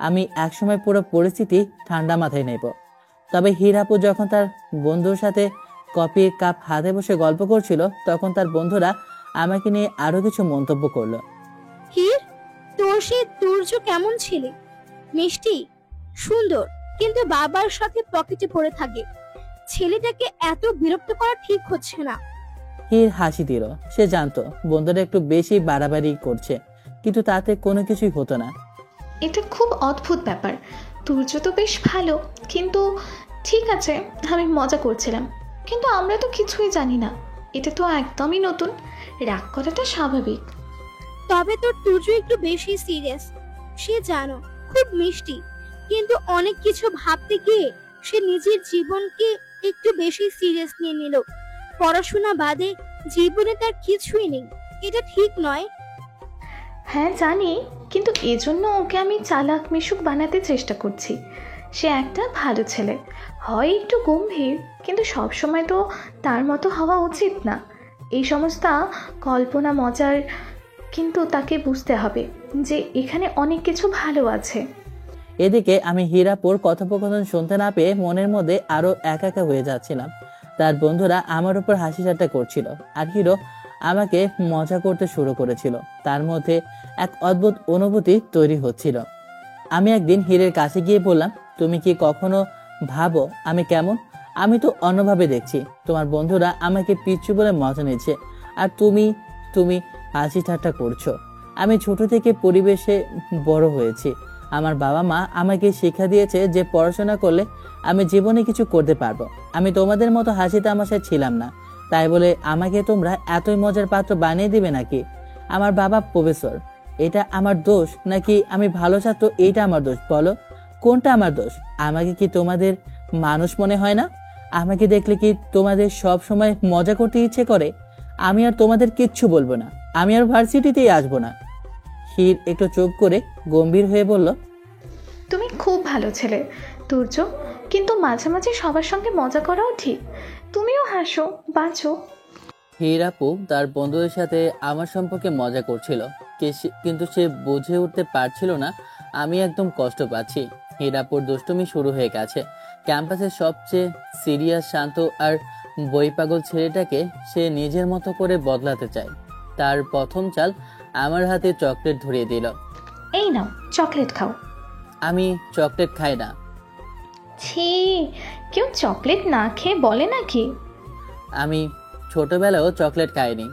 আমি একসময় পুরো পরিস্থিতি ঠান্ডা মাথায় নেব। তবে হীরাপু যখন তার বন্ধুর সাথে কফির কাপ হাতে বসে গল্প করছিল, তখন তার বন্ধুরা আমাকে নিয়ে আরো কিছু মন্তব্য করলো। হীর, তোর সে তুর্য কেমন ছেলে? মিষ্টি, সুন্দর, কিন্তু বাবার সাথে পকেটে পড়ে থাকে। ছেলেটাকে এত বিরক্ত করা ঠিক হচ্ছে না। হীর হাসি দিল। সে জানতো বন্ধুরা একটু বেশি বাড়াবাড়ি করছে, কিন্তু তাতে কোনো কিছুই হতো না। এটা খুব অদ্ভুত ব্যাপার। তুর্য তো বেশ ভালো, কিন্তু ঠিক আছে, আমি মজা করছিলাম, কিন্তু আমরা তো কিছুই জানি না, এটা তো একদমই নতুন, রাগ করাটা স্বাভাবিক। তবে তোর তুর্য একটু বেশি সিরিয়াস, সে জানো, খুব মিষ্টি, কিন্তু অনেক কিছু ভাবতে গিয়ে সে নিজের জীবনকে একটু বেশি সিরিয়াস নিয়ে নিল। পড়াশোনা বাদে জীবনে তার কিছুই নেই, এটা ঠিক নয়। হ্যাঁ জানি, কিন্তু এজন্য ওকে আমি চালাক মিশুক বানাতে চেষ্টা করছি। সে একটা ভালো ছেলে, হয় একটু গম্ভীর, কিন্তু সবসময় তো তার মতো হওয়া উচিত না। এই সমস্ত কল্পনা মজার, কিন্তু তাকে বুঝতে হবে যে এখানে অনেক কিছু ভালো আছে। এদিকে আমি হীরাপুর কথোপকথন শুনতে না পেয়ে মনের মধ্যে আরো একা একা হয়ে যাচ্ছিলাম। তার বন্ধুরা আমার উপর হাসি ঠাট্টা করছিল আর হিরো আমাকে মজা করতে শুরু করেছিল। তার মধ্যে এক অদ্ভুত অনুভূতি তৈরি হচ্ছিল। আমি একদিন হীরের কাছে গিয়ে বললাম, তুমি কি কখনো ভাবো আমি কেমন? আমি তো অন্যভাবে দেখছি। তোমার বন্ধুরা আমাকে পিচ্চু বলে মজা নিচ্ছে আর তুমি তুমি হাসি ঠাট্টা করছো। আমি ছোট থেকে পরিবেশে বড় হয়েছি। আমার বাবা মা আমাকে শিক্ষা দিয়েছে যে পড়াশোনা করলে আমি জীবনে কিছু করতে পারবো। আমি তোমাদের মতো হাসি তামাশায় ছিলাম না, তাই বলে আমাকে তোমরা এতই মজার পাত্র বানিয়ে দিবে নাকি? আমার বাবা প্রফেসর, এটা আমার দোষ নাকি আমি ভালো ছাত্র এইটা আমার দোষ? বলো কোনটা আমার দোষ? আমাকে কি তোমাদের মানুষ মনে হয় না? আমাকে দেখলে কি তোমাদের সব সময় মজা করতে ইচ্ছে করে? আমি আর তোমাদের কিচ্ছু বলবো না, আমি আর ভার্সিটিতেই আসবো না। হীর একটু চুপ করে গম্ভীর হয়ে বলল, তুমি খুব ভালো ছেলে তুর্য, কিন্তু মাঝে মাঝে সবার সঙ্গে মজা করাও ঠিক। তুমিও হাসো, বাঁচো। হীর আপু তার বন্ধুদের সাথে আমার সম্পর্কে মজা করছিল, কিন্তু সে বুঝে উঠতে পারছিল না আমি একদম কষ্ট পাচ্ছি। হীর আপুর দুষ্টুমি শুরু হয়ে গেছে। ক্যাম্পাসের সবচেয়ে সিরিয়াস, শান্ত আর বইপাগল ছেলেটাকে সে নিজের মতো করে বদলাতে চায়। তার প্রথম চাল আমার হাতে চকলেট ধরিয়ে দিল। এই নাও চকলেট খাও। আমি চকলেট খাই না। ছি, কেউ চকলেট না খেয়ে বলে নাকি? আমি ছোটবেলাও চকলেট খাইনি।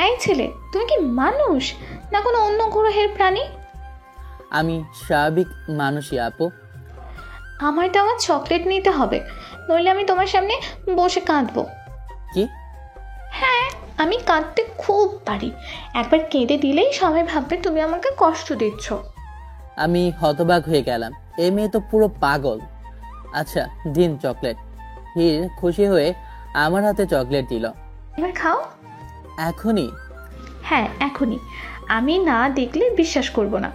এই ছেলে, তুমি কি মানুষ না কোনো অন্য গ্রহের প্রাণী? আমি স্বাভাবিক মানুষই আপু। আমার দেওয়া চকলেট নিতে হবে, নইলে আমি তোমার সামনে বসে কাঁদবো। কি? হ্যাঁ, আমি কাঁদতে খুব পারি। একবার কেঁদে দিলেই সবাই ভাববে তুমি আমাকে কষ্ট দিচ্ছ। আমি হতবাক হয়ে গেলাম, এই মেয়ে তো পুরো পাগল। আচ্ছা দিন চকলেট। হীর খুশি হয়ে আমার হাতে চকলেট দিল। এবার খাও। এখনই? হ্যাঁ এখনই, আমি না দেখলে বিশ্বাস করব না।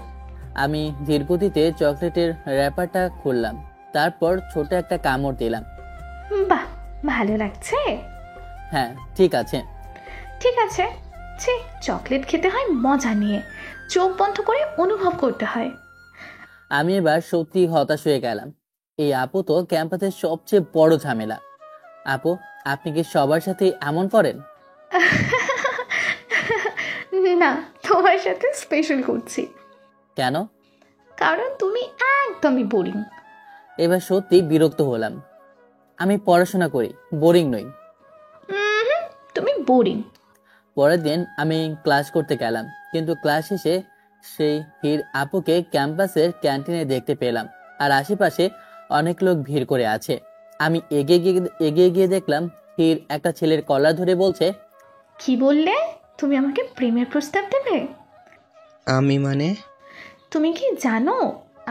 আমি ধীরগতিতে চকলেটের র্যাপারটা খুললাম, তারপর ছোট একটা কামড় দিলাম। বাহ, ভালো লাগছে। হ্যাঁ ঠিক আছে। ঠিক আছে। ছি, চকলেট খেতে হয় মজা নিয়ে, চোখ বন্ধ করে অনুভব করতে হয়। আমি এবার সত্যি হতাশ হয়ে গেলাম। এই আপু তো ক্যাম্পাসের সবচেয়ে বড় ঝামেলা। আপু, আপনি কি সবার সাথে এমন করেন? না, তোমার সাথে স্পেশাল করছি। কেন? কারণ তুমি একদমই বোরিং। এবার সত্যি বিরক্ত হলাম। আমি পড়াশোনা করি, বোরিং নই। তুমি বোরিং। পরের দিন আমি ক্লাস করতে গেলাম, কিন্তু ক্লাস শেষে সেই হীর আপুকে ক্যাম্পাসের ক্যান্টিনে দেখতে পেলাম আর আশেপাশে অনেক লোক ভিড় করে আছে। আমি এগিয়ে গিয়ে দেখলাম হীর একটা ছেলের কলার ধরে বলছে, কি বললে? তুমি আমাকে প্রেমের প্রস্তাব দেবে? আমি মানে? তুমি কি জানো,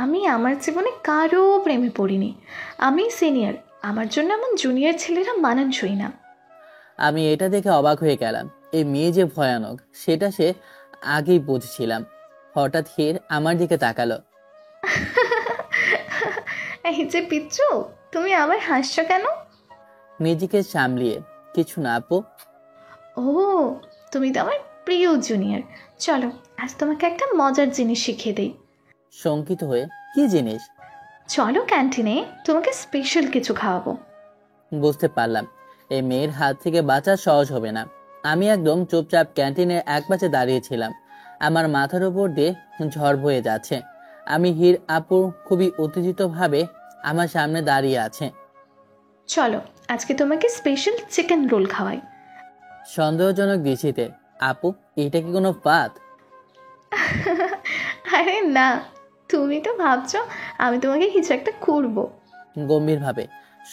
আমি আমার জীবনে কারো প্রেমে পড়িনি। আমি সিনিয়র, আমার জন্য এমন জুনিয়র ছেলেরা মানানসই না। আমি এটা দেখে অবাক হয়ে গেলাম। এই মেয়ে যে ভয়ানক সেটা সে আগেই বুঝছিলাম। হঠাৎ হীর আমার দিকে তাকালো। এই যে পিচ্চু, তুমি আবার হাসছো কেন? নিজেকে সামলিয়ে, কিছু না আপু। ও, তুমি তো আমার প্রিয় জুনিয়র। চলো আজ তোমাকে একটা মজার জিনিস শিখিয়ে দেই। শঙ্কিত হয়ে, কি জিনিস? চলো ক্যান্টিনে, তোমাকে স্পেশাল কিছু খাওয়াবো। বুঝতে পারলাম এই মেয়ের হাত থেকে বাঁচা সহজ হবে না। আমি একদম চুপচাপ ক্যান্টিনে এক পাশে দাঁড়িয়েছিলাম। আমার মাথার উপর দিয়ে ঝড় বয়ে যাচ্ছে। আমি হীর আপু খুবই উত্তেজিত ভাবে আমার সামনে দাঁড়িয়ে আছে। চলো আজকে তোমাকে স্পেশাল চিকেন রোল খাওয়াই। সন্দেহজনক দৃষ্টিতে, আপু এটা কি কোনো ফাঁদ? আরে না, তুমি তো ভাবছো আমি তোমাকে কিছু একটা করবো। গম্ভীরভাবে,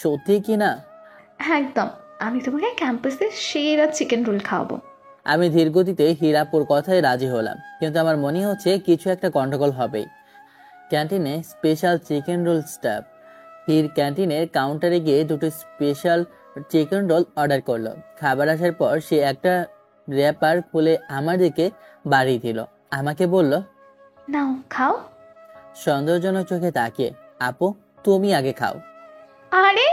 সত্যি কি না? একদম, আমি তোমাকে ক্যাম্পাসের সেরা চিকেন রোল খাওয়াবো। আমি ধীরগতিতে হীরাপুর কথায় রাজি হলাম, কিন্তু আমার মনে হচ্ছে কিছু একটা গন্ডগোল হবেই। ক্যান্টিনে স্পেশাল চিকেন রোল স্টাফ। হীর ক্যান্টিনের কাউন্টারে গিয়ে দুটো স্পেশাল চিকেন রোল অর্ডার করলো। খাবার আসার পর সে একটা র্যাপার খুলে আমার দিকে বাড়িয়ে দিল। আমাকে বলল, নাও খাও। সন্দেহজনক চোখে তাকিয়ে, আপু তুমি আগে খাও। আরে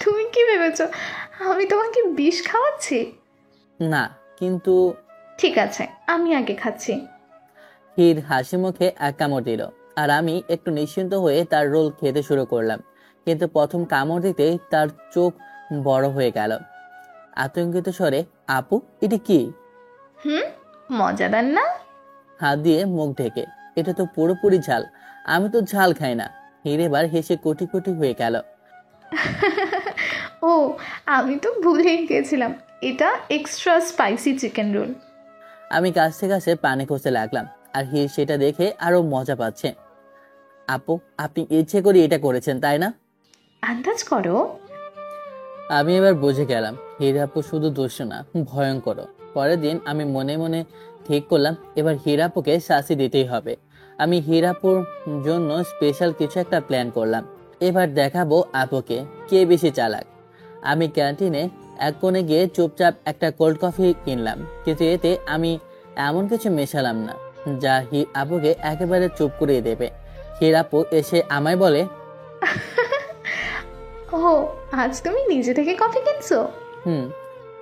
তুমি কি ভেবেছো আমি তোমাকে বিষ খাওয়াচ্ছি? না, কিন্তু। ঠিক আছে, আমি আগে খাচ্ছি। হীর হাসি মুখে এক কামড় দিল। আর আমি একটু নিশ্চিন্ত হয়ে তার রোল খেতে শুরু করলাম। কিন্তু প্রথম কামড় দিতেই তার চোখ বড় হয়ে গেল। আতঙ্কিত স্বরে, আপু এটা কি? মজাদার না? হাত দিয়ে মুখ ঢেকে, এটা তো পুরোপুরি ঝাল, আমি তো ঝাল খাই না। হির এবার হেসে কোটি কোটি হয়ে গেল। ও, আমি তো ভুলেই গেছিলাম, এটা এক্সট্রা স্পাইসি চিকেন রোল। আমি কাছে কাছে পানি খুঁজতে লাগলাম, আর হির সেটা দেখে আরো মজা পাচ্ছে। আপু, আপনি ইচ্ছে করে এটা করেছেন তাই না? আন্দাজ করো। আমি এবার বুঝে গেলাম হির আপু শুধু দোষ না, ভয়ঙ্কর। পরের দিন আমি মনে মনে ঠিক করলাম এবার হির আপুকে শাস্তি দিতেই হবে। আমি হির আপুর জন্য স্পেশাল কিছু একটা প্ল্যান করলাম। এবার দেখাবো আপুকে কে বেশি চালাক। আমি ক্যান্টিনে এক কোণে গিয়ে চুপচাপ একটা কোল্ড কফি কিনলাম, কিন্তু এতে আমি এমন কিছু মেশালাম না যা হির আপুকে একেবারে চুপ করিয়ে দেবে। হির আপু এসে আমায় বলে, ও, আজ তুমি নিজে থেকে কফি কিনছো?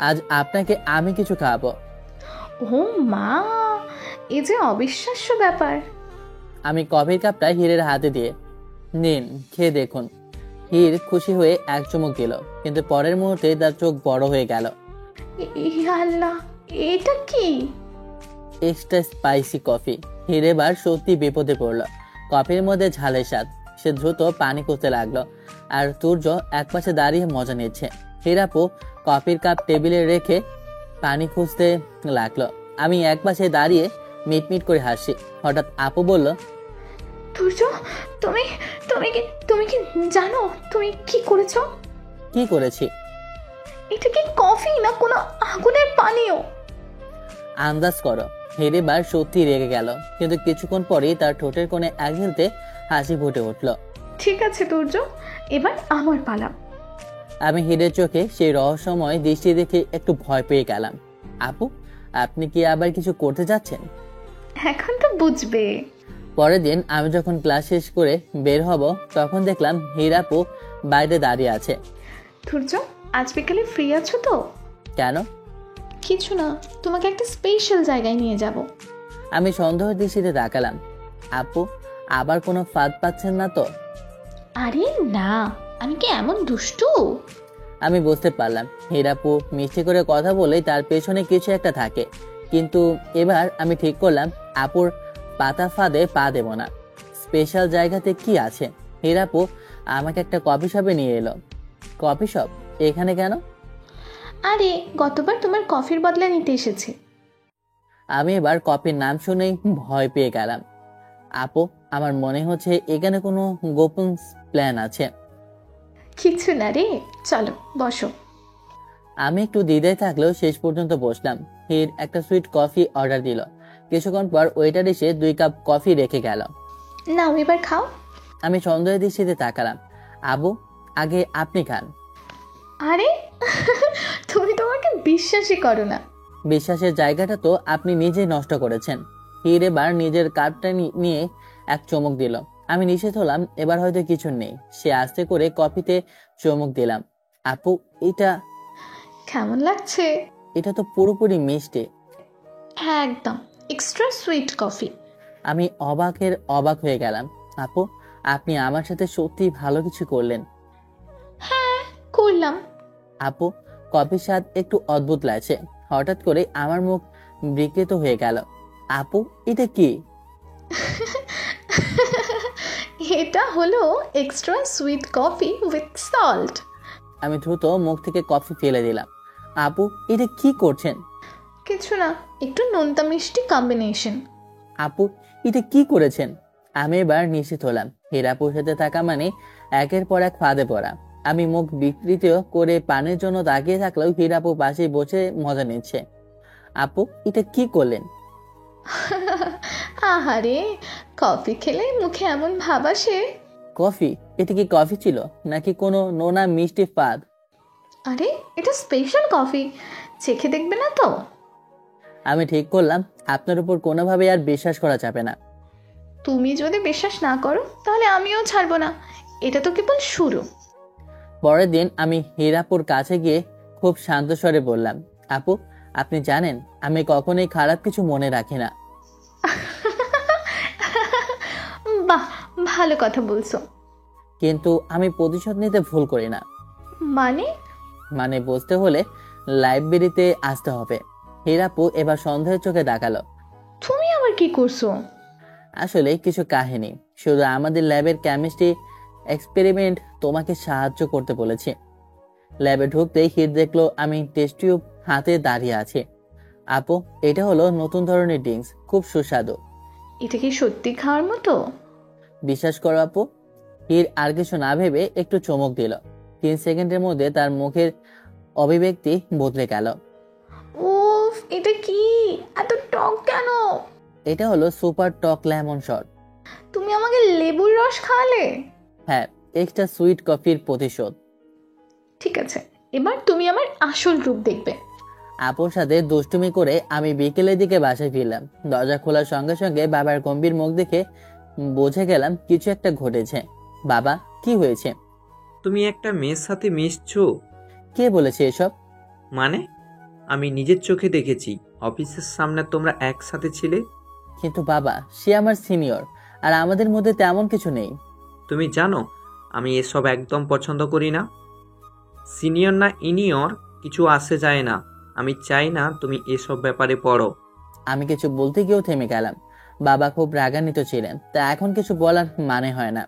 আজ আপনাকে আমি কিছু খাওয়াবো। ও মা, এই যে অবিশ্বাস্য ব্যাপার। আমি কফির কাপটা হিরের হাতে দিয়ে, নিন খেয়ে দেখুন। হির খুশি হয়ে এক চুমুক দিল, কিন্তু পরের মুহূর্তে তার চোখ বড় হয়ে গেল। আল্লাহ, এটা কি? Extra spicy coffee. হির এবার সত্যি বিপদে পড়লো। কফির মধ্যে ঝালের স্বাদ। সে দ্রুত পানি খুঁজতে লাগলো, আর সূর্য একপাশে দাঁড়িয়ে মজা নিচ্ছে। হির আপু কফির কাপ টেবিলে রেখে পানি খুঁজতে লাগলো। আমি একপাশে দাঁড়িয়ে মিটমিট করে হাসি। হঠাৎ আপু বলল, তুর্য, তুমি তুমি কি জানো তুমি কি করেছো? কি করেছি? এটা কি কফি না কোনো আগুনের পানীয়? আন্দাজ করো। হির এবার সত্যি রেগে গেল, কিন্তু কিছুক্ষণ পরেই তার ঠোঁটের কোণে এক হেলতে হাসি ফুটে উঠল। ঠিক আছে তুর্য, এবার আমার পালা। আমি হিরের চোখে সেই রহস্যময় দৃষ্টি দেখে একটু ভয় পেয়ে গেলাম। আপু, আপনি কি আবার কিছু করতে যাচ্ছেন? এখন তো বুঝবে। পরের দিন আমি যখন ক্লাস শেষ করে বের হব, তখন দেখলাম হির আপু বাইরে দাঁড়িয়ে আছে। তুর্য, আজ বিকালে ফ্রি আছো তো? কেন? কিছু না, তোমাকে একটা স্পেশাল জায়গায় নিয়ে যাব। আমি সন্দেহের দৃষ্টিতে তাকালাম। আপু, আবার কোনো ফাঁদ পাচ্ছেন না তো? আরে না, আমি কি এমন দুষ্টু? আমি বুঝতে পারলাম হির আপু মিষ্টি করে কথা বলেই তার পেছনে কিছু একটা থাকে। কিন্তু এবার আমি ঠিক করলাম আপুর পাতা ফাঁদে পা দেব না। স্পেশাল জায়গাতে কি আছে? হির আপু আমাকে একটা কফি শপে নিয়ে এলো। Coffee shop? এখানে কেন? আরে, গতবার তোমার কফির বদলা নিতে এসেছি। আমি এবার কফির নাম শুনেই ভয় পেয়ে গেলাম। আপু, আমার মনে হচ্ছে এখানে কোনো গোপন প্ল্যান আছে। কিছু না রে, চলো বসো। আমি একটু দ্বিধায় থাকলেও শেষ পর্যন্ত বসলাম। হির একটা সুইট কফি অর্ডার দিল। কিছুক্ষণ পর ওয়েটার এসে 2 কাপ কফি রেখে গেল। নাও এবার খাও। আমি সন্দেহের দৃষ্টিতে তাকালাম। আবু, আগে আপনি খান। আরে, তুমি তোমাকে বিশ্বাসই করো না। বিশ্বাসের জায়গাটা তো আপনি নিজেই নষ্ট করেছেন। হির এবার নিজের কাপটা নিয়ে এক চুমুক দিল। আমি নিষেধ হলাম এবার হয়তো কিছু নেই। সে আস্তে করে কফিতে চুমুক দিলাম। আপু, এটা কেমন লাগছে? এটা তো পুরোপুরি মিষ্টি। একদম এক্সট্রা সুইট কফি। আমি অবাক হয়ে গেলাম। আপু, আপনি আমার সাথে সত্যি ভালো কিছু করলেন। হ্যাঁ, করলাম। আপু, কফির স্বাদ একটু অদ্ভুত লাগছে। হঠাৎ করে আমার মুখ বিকৃত হয়ে গেল। আপু, এটা কি? এটা হলো extra sweet coffee with salt. আমি দ্রুত মুখ থেকে কফি ফেলে দিলাম। আপু, এটা কি করছেন? কিছু না, একটু নোনতা মিষ্টি কম্বিনেশন। আপু, এটা কি করেছেন? আমি এবার নিশ্চিত হলাম হীরাপুর সাথে থাকা মানে একের পর এক ফাঁদে পড়া। আমি মুখ বিকৃত করে পানির জন্য তাকিয়ে থাকলেও হীরাপু পাশে বসে মজা নিচ্ছে। আপু, এটা কি করলেন? আহারে, কফি খেলে মুখে এমন ভাব আসে। কফি? এটা কি কফি ছিল নাকি কোনো নোনা মিষ্টি ফাঁদ? আরে, এটা স্পেশাল কফি, চেখে দেখবে না তো? আমি ঠিক করলাম আপনার উপর কোনোভাবে আর বিশ্বাস করা যাবে না। তুমি যদি বিশ্বাস না করো তাহলে আমিও ছাড়বো না। এটা তো কেবল শুরু। পরের দিন আমি হীরাপুর কাছে গিয়ে খুব শান্ত স্বরে বললাম, আপু, আপনি জানেন আমি কখনোই খারাপ কিছু মনে রাখি না। বাহ, ভালো কথা বলছো। কিন্তু আমি প্রতিশোধ নিতে ভুল করি না। মানে? মানে বুঝতে হলে লাইব্রেরিতে আসতে হবে। হীরাপু এবার সন্দেহের চোখে তাকালো। তুমি আবার কি করছো? আসলে কিছু কাহিনী, শুধু আমাদের ল্যাবের কেমিস্ট্রি এক্সপেরিমেন্ট তোমাকে সাহায্য করতে বলেছি। ল্যাবে ঢুকতেই হির দেখলো আমি টেস্ট টিউব হাতে দাঁড়িয়ে আছি। আপু, এটা হলো নতুন ধরনের ড্রিঙ্কস, খুব সুস্বাদু। এটা কি সত্যি খাওয়ার মতো? বিশ্বাস করো আপু। হির আর কিছু না ভেবে একটু চমক দিল। 3 সেকেন্ডের মধ্যে তার মুখের অভিব্যক্তি বদলে গেল। উফ, এটা কি এত টক কেন? এটা হলো সুপার টক লেমন শট। তুমি আমাকে লেবুর রস খাওয়ালে? হ্যাঁ, এক্সট্রা সুইট কফির প্রতিশোধ। ঠিক আছে, এবার তুমি আমার আসল রূপ দেখবে। আপুর সাথে দুষ্টুমি করে আমি বিকেলের দিকে বাসায় ফিরলাম। দরজা খোলার সঙ্গে সঙ্গে বাবার গম্ভীর মুখ দেখে বুঝে গেলাম কিছু একটা ঘটেছে। বাবা, কি হয়েছে? তুমি একটা মেয়ের সাথে মিশছো? কে বলেছে এসব? মানে আমি নিজের চোখে দেখেছি, অফিসের সামনে তোমরা একসাথে ছিলে। কিন্তু বাবা, সে আমার সিনিয়র, আর আমাদের মধ্যে তেমন কিছু নেই। তুমি জানো আমি এসব একদম পছন্দ করি না। সিনিয়র না ইনিয়র কিছু আসে যায় না, আমি চাই না তুমি এসব ব্যাপারে পড়ো। আমি কিছু বলতে গিয়েও থেমে গেলাম। বাবা খুব রাগান্বিত ছিলেন, তা এখন কিছু বলার মানে হয় না।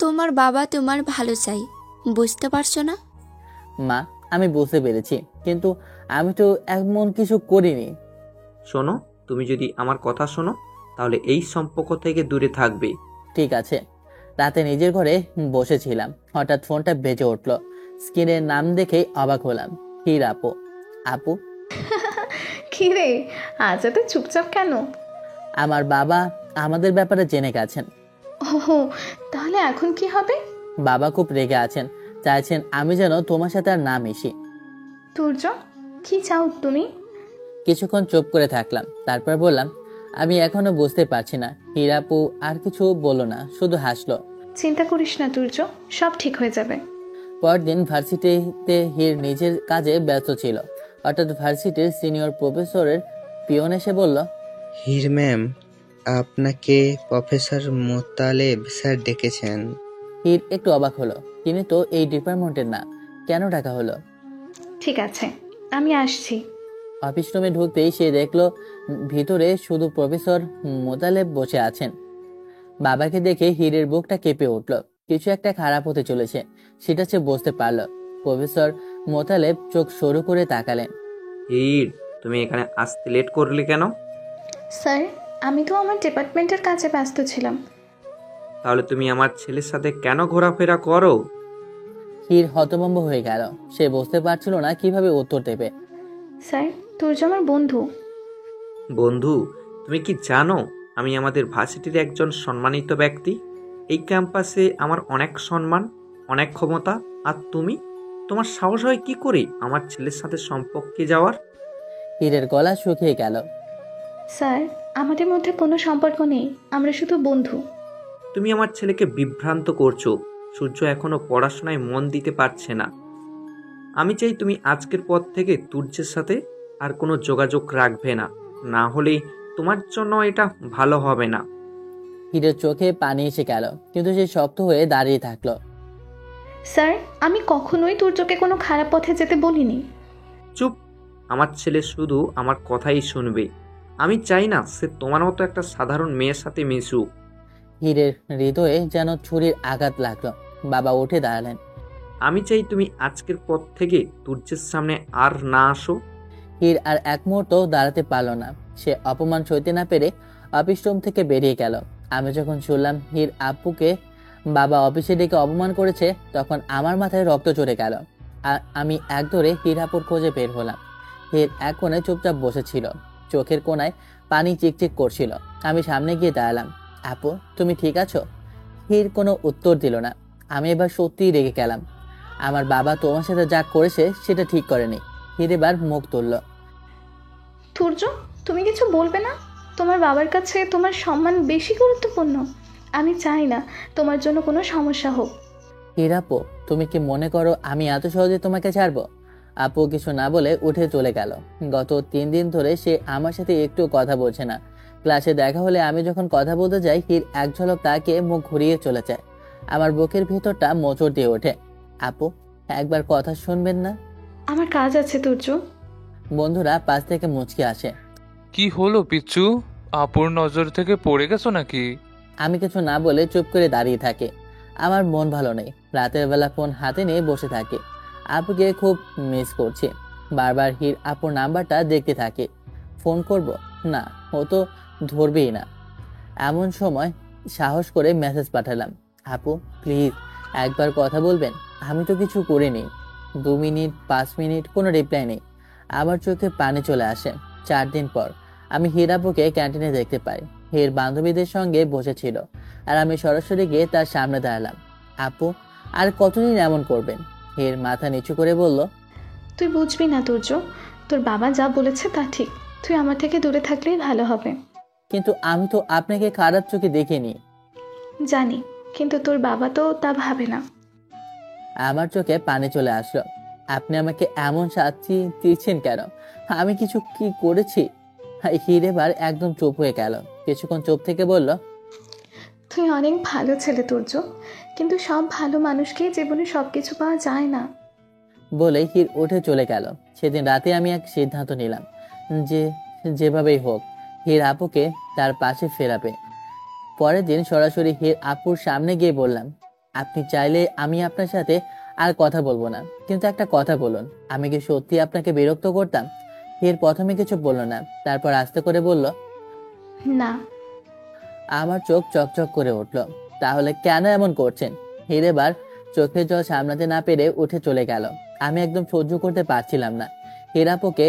তোমার বাবা তোমার ভালো চাই, বুঝতে পারছো না? মা, আমি বুঝতে পেরেছি, কিন্তু আমি তো এমন কিছু করিনি। শোনো, তুমি যদি আমার কথা শোনো তাহলে এই সম্পর্ক থেকে দূরে থাকবে। ঠিক আছে। রাতে নিজের ঘরে বসেছিলাম, হঠাৎ ফোনটা বেজে উঠল। স্ক্রিনের নাম দেখেই অবাক হলাম। হির আপু। আপু, কি রে, আজ এত চুপচাপ কেন? আমার বাবা আমাদের ব্যাপারে জেনে গেছেন। ওহো, তাহলে এখন কি হবে? বাবা খুব রেগে আছেন, চাইছেন আমি যেন তোমার সাথে আর না মিশি। তুর্য, কি চাও তুমি? কিছুক্ষণ চুপ করে থাকলাম, তারপর বললাম, আমি এখনো বুঝতে পারছি না। হিরাপু আর কিছু বললো না, শুধু হাসলো। চিন্তা করিস না তুর্য, সব ঠিক হয়ে যাবে। পরদিন ভার্সিটিতে হির নিজের কাজে ব্যস্ত ছিল। হঠাৎ ভার্সিটির সিনিয়র প্রফেসরের পিয়ন এসে বলল, হির ম্যাম, আপনাকে প্রফেসর মোতালেব স্যার ডেকেছেন। হির একটু অবাক হলো, তিনি তো এই ডিপার্টমেন্টের না, কেন ডাকা হলো? ঠিক আছে, আমি আসছি। অফিস রুমে ঢুকতেই সে দেখলো ভিতরে শুধু প্রফেসর মোতালেব বসে আছেন। বাবাকে দেখে হিরের বুকটা কেঁপে উঠল। কিছু একটা খারাপ হতে চলেছে, সেটা সে বুঝতে পারল। প্রফেসর মোতালেব চোখ সরু করে তাকালেন। হির, তুমি এখানে আসতে লেট করলে কেন? স্যার, আমি তো আমার ডিপার্টমেন্টের কাজে ব্যস্ত ছিলাম। তাহলে তুমি আমার ছেলের সাথে কেন ঘোরাফেরা করো? হির হতভম্ব হয়ে গেল, সে বুঝতে পারছিল না কিভাবে উত্তর দেবে। স্যার, তুর্য আমার বন্ধু। বন্ধু? তুমি কি জানো আমি আমাদের ভার্সিটির একজন সম্মানিত ব্যক্তি? এই ক্যাম্পাসে আমার অনেক সম্মান, অনেক ক্ষমতা, আর তুমি, তোমার সাহস হয় কি করে আমার ছেলের সাথে সম্পর্কে যাওয়ার? হিরের গলা শুকিয়ে গেল। স্যার, আমাদের মধ্যে কোনো সম্পর্ক নেই, আমরা শুধু বন্ধু। তুমি আমার ছেলেকে বিভ্রান্ত করছো। সূর্য এখনো পড়াশোনায় মন দিতে পারছে না। আমি চাই তুমি আজকের পর থেকে তুর্যের সাথে আর কোনো যোগাযোগ রাখবে না, না হলে তোমার জন্য এটা ভালো হবে না। হিরের চোখে পানি এসে গেল, কিন্তু সে শক্ত হয়ে দাঁড়িয়ে থাকলো। স্যার, আমি কখনোই তুর্যকে কোনো খারাপ পথে যেতে বলিনি। চুপ! আমার ছেলে শুধু আমার কথাই শুনবে। আমি চাই না সে তোমার মতো একটা সাধারণ মেয়ের সাথে মিশুক। হিরের হৃদয়ে যেন ছুরির আঘাত লাগলো। বাবা উঠে দাঁড়ালেন। আমি চাই তুমি আজকের পর থেকে তুর্যের সামনে আর না আসো। হির আর এক মুহূর্ত দাঁড়াতে পারল না। সে অপমান সইতে না পেরে অফিস রুম থেকে বেরিয়ে গেল। আমি যখন শুনলাম হির আব্বুকে বাবা অফিসে ডেকে অপমান করেছে, তখন আমার মাথায় রক্ত চড়ে গেল। আর আমি এক ধরে হির আপুর খোঁজে বের হলাম। হির এক কোণে চুপচাপ বসেছিল, চোখের কোণায় পানি চিকচিক করছিল। আমি সামনে গিয়ে দাঁড়ালাম। আপু, তুমি ঠিক আছো? হির কোনো উত্তর দিল না। আমি এবার সত্যিই রেগে গেলাম। আমার বাবা তোমার সাথে যা করেছে সেটা ঠিক করেনি। হির এবার মুখ তুলল। তুর্য, তুমি কিছু বলবে না? তোমার বাবার কাছে তোমার সম্মান বেশি গুরুত্বপূর্ণ। আমি চাই না তোমার জন্য কোনো সমস্যা হোক। হির আপু, তুমি কি মনে করো আমি এত সহজে তোমাকে ছাড়বো? আপু কিছু না বলে উঠে চলে গেল। গত 3 দিন ধরে সে আমার সাথে একটু কথা বলছে না। ক্লাসে দেখা হলে আমি যখন কথা বলতে যাই, হির এক ঝলক তাকে মুখ ঘুরিয়ে চলে যায়। আমার বুকের ভেতরটা মোচড় দিয়ে ওঠে। আপু, একবার কথা শুনবেন না? আমার কাজ আছে তুর্য। বন্ধুরা পাশ থেকে মুচকি আসে। কি হলো পিচ্ছু, আপুর নজর থেকে পড়ে গেছো নাকি? আমি কিছু না বলে চুপ করে দাঁড়িয়ে থাকি। আমার মন ভালো নেই। রাতের বেলা ফোন হাতে নিয়ে বসে থাকি। আপুকে খুব মিস করছি। বারবার হির আপুর নাম্বারটা দেখতে থাকি। ফোন করব না, ও তো ধরবেই না। এমন সময় সাহস করে মেসেজ পাঠালাম, আপু প্লিজ একবার কথা বলবেন? আমি তো কিছু করিনি। 2 মিনিট 5 মিনিট কোনো রিপ্লাই নেই। আমার চোখে পানি চলে আসে। 4 দিন পর আমি হির আপুকে ক্যান্টিনে দেখতে পাই। হির বান্ধবীদের সঙ্গে বসেছিল আর আমি সরাসরি গিয়ে তার সামনে দাঁড়ালাম। আপু, আর কতদিন এমন করবেন? হির মাথা নিচু করে বলল, তুই বুঝবি না তুর্য, তোর বাবা যা বলেছে তা ঠিক। তুই আমার থেকে দূরে থাকলেই ভালো হবে। কিন্তু আমি তো আপনাকে খারাপ চোখে দেখিনি। জানি, কিন্তু তোর বাবা তো তা ভাবে না। আমার চোখে পানি চলে আসলো। আপনি আমাকে এমন শাস্তি দিচ্ছেন কেন? আমি কিছু কি করেছি? হির এবার একদম চুপ হয়ে গেল। কিছুক্ষণ চুপ থেকে বলল, তুই অনেক ভালো ছেলে তুর্য, কিন্তু সব ভালো মানুষকেই জীবনে সব কিছু পাওয়া যায় না। বলে হির উঠে চলে গেল। সেদিন রাতে আমি এক সিদ্ধান্ত নিলাম যে যেভাবেই হোক হির আপুকে তার পাশে ফেরাবে। পরের দিন সরাসরি হির আপুর সামনে গিয়ে বললাম, আপনি চাইলে আমি আপনার সাথে আর কথা বলবো না, কিন্তু একটা কথা বলুন, আমি কি সত্যি আপনাকে বিরক্ত করতাম? হির প্রথমে কিছু বলল না, তারপর আস্তে করে বলল, না। আমার চোখ চকচক করে উঠল। তাহলে কেন এমন করছেন? হির এবার চোখের জল সামলাতে না পেরে উঠে চলে গেল। আমি একদম সহ্য করতে পারছিলাম না। হীরাপুকে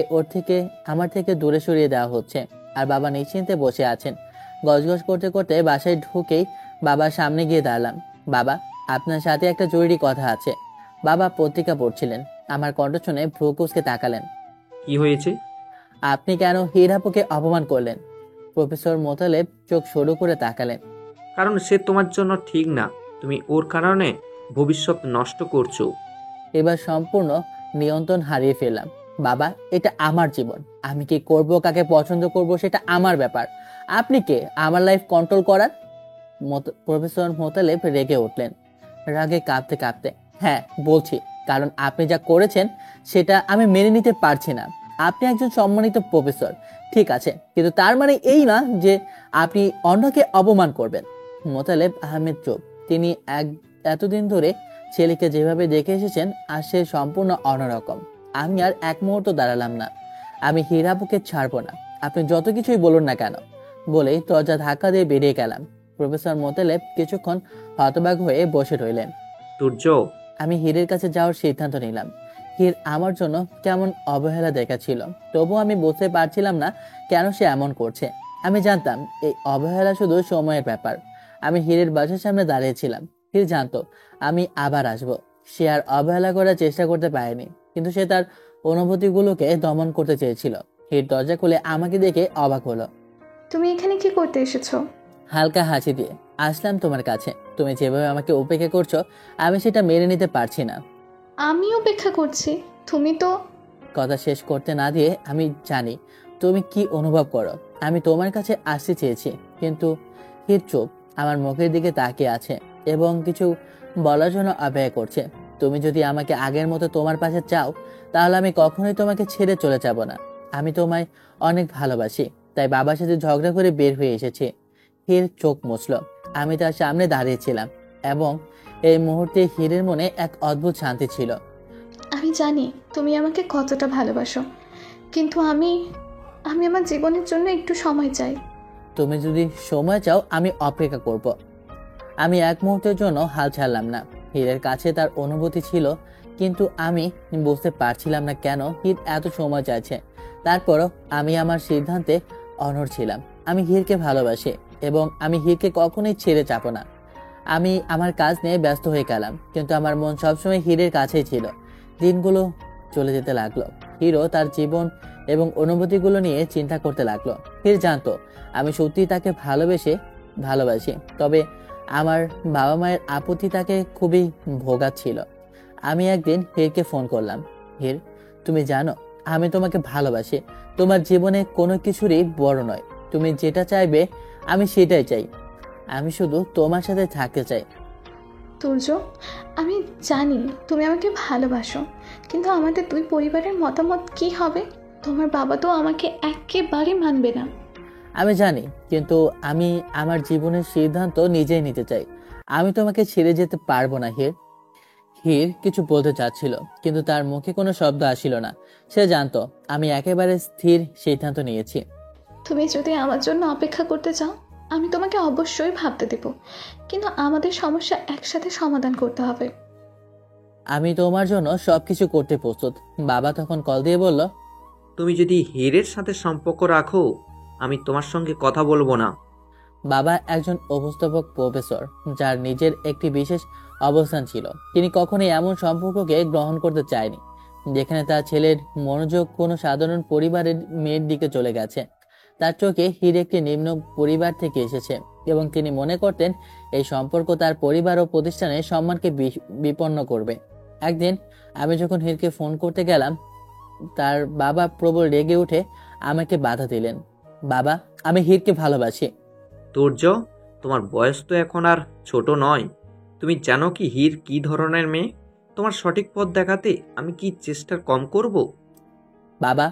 আমার থেকে দূরে সরিয়ে দেওয়া হচ্ছে, আর বাবা নিশ্চিন্তে বসে আছেন। গজগজ করতে করতে বাসায় ঢুকেই বাবার সামনে গিয়ে দাঁড়ালাম। বাবা, আপনার সাথে একটা জরুরি কথা আছে। বাবা পত্রিকা পড়ছিলেন। আমার কণ্ঠ শুনে ভ্রু কুঁচকে তাকালেন। কি হয়েছে? আপনি কেন হীরাপুকে অপমান করলেন? প্রফেসর মোতালেব চোখ সরু করে তাকালেন। কারণ সে তোমার জন্য ঠিক না। তুমি ওর কারণে ভবিষ্যৎ নষ্ট করছো। এবার সম্পূর্ণ নিয়ন্ত্রণ হারিয়ে ফেললাম। বাবা, এটা আমার জীবন। আমি কি করব, কাকে পছন্দ করব, সেটা আমার ব্যাপার। আপনি কে আমার লাইফ কন্ট্রোল করার? প্রফেসর মোতালেব রেগে উঠলেন, রাগে কাঁপতে কাঁপতে। হ্যাঁ বলছি, কারণ আপনি যা করেছেন সেটা আমি মেনে নিতে পারছি না। আপনি একজন সম্মানিত প্রফেসর, ঠিক আছে, কিন্তু তার মানে এই না যে আপনি অন্যকে অপমান করবেন। মোতালেব আহমেদ চুপ। তিনি এতদিন ধরে ছেলেকে যেভাবে দেখে এসেছেন আর সে সম্পূর্ণ অন্যরকম। আমি আর এক মুহূর্ত দাঁড়ালাম না। আমি হীরাপুকে ছাড়বো না, আপনি যত কিছুই বলুন না কেন। বলেই দরজা ধাক্কা দিয়ে বেরিয়ে গেলাম। প্রফেসর মোতালেব কিছুক্ষণ হতবাক হয়ে বসে রইলেন। তুর্য, আমি হীরের কাছে যাওয়ার সিদ্ধান্ত নিলাম। হীর আমার জন্য কেমন অবহেলা দেখাচ্ছিল, তবুও আমি বুঝতে পারছিলাম না কেন সে এমন করছে। আমি জানতাম এই অবহেলা শুধু সময়ের ব্যাপার। আমি হীরের বাসার সামনে দাঁড়িয়েছিলাম। হীর জানতো আমি আবার আসব। সে আর অবহেলা করার চেষ্টা করতে পারেনি, কিন্তু সে তার অনুভূতিগুলোকে দমন করতে চেয়েছিল। হীর দরজা খুলে আমাকে দেখে অবাক হলো। তুমি এখানে কি করতে এসেছো? হালকা হাসি দিয়ে, আসলাম তোমার কাছে। তুমি যেভাবে আমাকে উপেক্ষা করছো আমি সেটা মেনে নিতে পারছি না। আমি অপেক্ষা করছি, তুমি তো। কথা শেষ করতে না দিয়ে, আমি জানি তুমি কি অনুভব করো। আমি তোমার কাছে আসতে চেয়েছি, কিন্তু হির চুপ, আমার মুখের দিকে তাকিয়ে আছে এবং কিছু বলার জন্য অপেক্ষা করছে। তুমি যদি আমাকে আগের মতো তোমার পাশে চাও, তাহলে আমি কখনোই তোমাকে ছেড়ে চলে যাব না। আমি তোমায় অনেক ভালোবাসি, তাই বাবার সাথে ঝগড়া করে বের হয়ে এসেছি। হির চোখ মুছল। আমি তার সামনে দাঁড়িয়েছিলাম এবং এই মুহূর্তে হীরের মনে এক অদ্ভুত শান্তি ছিল। আমি জানি তুমি আমাকে কতটা ভালোবাসো, কিন্তু আমি আমার জীবনের জন্য একটু সময় চাই। তুমি যদি সময় চাও আমি অপেক্ষা করব। আমি এক মুহূর্তের জন্য হাল ছাড়লাম না। হীরের কাছে তার অনুভূতি ছিল, কিন্তু আমি বুঝতে পারছিলাম না কেন হীর এত সময় চাইছে। তারপরও আমি আমার সিদ্ধান্তে অনড় ছিলাম। আমি হীরকে ভালোবাসি এবং আমি হীরকে কখনোই ছেড়ে যাব না। আমি আমার কাজ নিয়ে ব্যস্ত হয়ে গেলাম, কিন্তু আমার মন সবসময় হীরের কাছেই ছিল। দিনগুলো চলে যেতে লাগলো। হিরো তার জীবন এবং অনুভূতিগুলো নিয়ে চিন্তা করতে লাগলো। হীর জানতো আমি সত্যিই তাকে ভালোবাসি, তবে আমার বাবা মায়ের আপত্তি তাকে খুবই ভোগাচ্ছিল। আমি একদিন হীরকে ফোন করলাম। হীর, তুমি জানো আমি তোমাকে ভালোবাসি। তোমার জীবনে কোনো কিছুরই বড় নয়, তুমি যেটা চাইবে আমি সেটাই চাই। আমি শুধু তোমার সাথে থাকতে চাই। তুর্য, আমি জানি তুমি আমাকে ভালোবাসো, কিন্তু আমাদের দুই পরিবারের মতামত কি হবে? তোমার বাবা তো আমাকে একেবারে মানবে না। আমি জানি, কিন্তু আমি আমার জীবনের সিদ্ধান্ত নিজেই নিতে চাই। আমি তোমাকে ছেড়ে যেতে পারবো না হির। হির কিছু বলতে চাচ্ছিল, কিন্তু তার মুখে কোনো শব্দ আসিল না। সে জানতো আমি একেবারে স্থির সিদ্ধান্ত নিয়েছি। তুমি যদি আমার জন্য অপেক্ষা করতে চাও, আমি তোমাকে অবশ্যই ভাবতে দেব, কিন্তু আমাদের সমস্যা একসাথে সমাধান করতে হবে। আমি তোমার জন্য সবকিছু করতে প্রস্তুত। বাবা তখন কল দিয়ে বলল, তুমি যদি হীরের সাথে সম্পর্ক রাখো, আমি তোমার সঙ্গে কথা বলবো না। বাবা একজন উপস্থাপক প্রফেসর, যার নিজের একটি বিশেষ অবস্থান ছিল। তিনি কখনোই এমন সম্পর্ককে গ্রহণ করতে চায়নি যেখানে তার ছেলের মনোযোগ কোনো সাধারণ পরিবারের মেয়ের দিকে চলে গেছে। তার চোখে হীর একটি নিম্ন পরিবার থেকে এসেছে এবং তিনি মনে করতেন এই সম্পর্ক তার পরিবার ও প্রতিষ্ঠানের সম্মানকে বিপন্ন করবে। একদিন আমি যখন হীরকে ফোন করতে গেলাম, তার বাবা প্রবল রেগে উঠে আমাকে বাধা দিলেন। বাবা, আমি হীরকে ভালোবাসি। তুর্য, তোমার বয়স তো এখন আর ছোট নয়। তুমি জানো কি হীর কি ধরনের মেয়ে? তোমার সঠিক পথ দেখাতে আমি কি চেষ্টা কম করব? বাবা,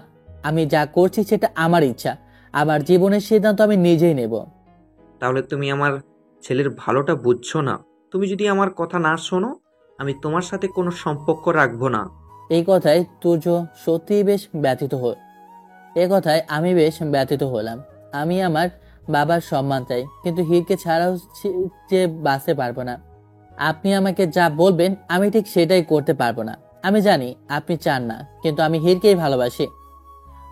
আমি যা করছি সেটা আমার ইচ্ছা। আমার জীবনের সিদ্ধান্ত আমি নিজেই নেব। তাহলে তুমি আমার ছেলের ভালোটা বুঝছো না। তুমি যদি আমার কথা না শোনো, আমি তোমার সাথে কোনো সম্পর্ক রাখবো না। এই কথায় তুর্য সত্যিই বেশ ব্যথিত হল। এ কথায় আমি বেশ ব্যথিত হলাম। আমি আমার বাবার সম্মান চাই, কিন্তু হীরকে ছাড়াও যে বাঁচতে পারবো না। আপনি আমাকে যা বলবেন আমি ঠিক সেটাই করতে পারবো না। আমি জানি আপনি চান না, কিন্তু আমি হীরকেই ভালোবাসি।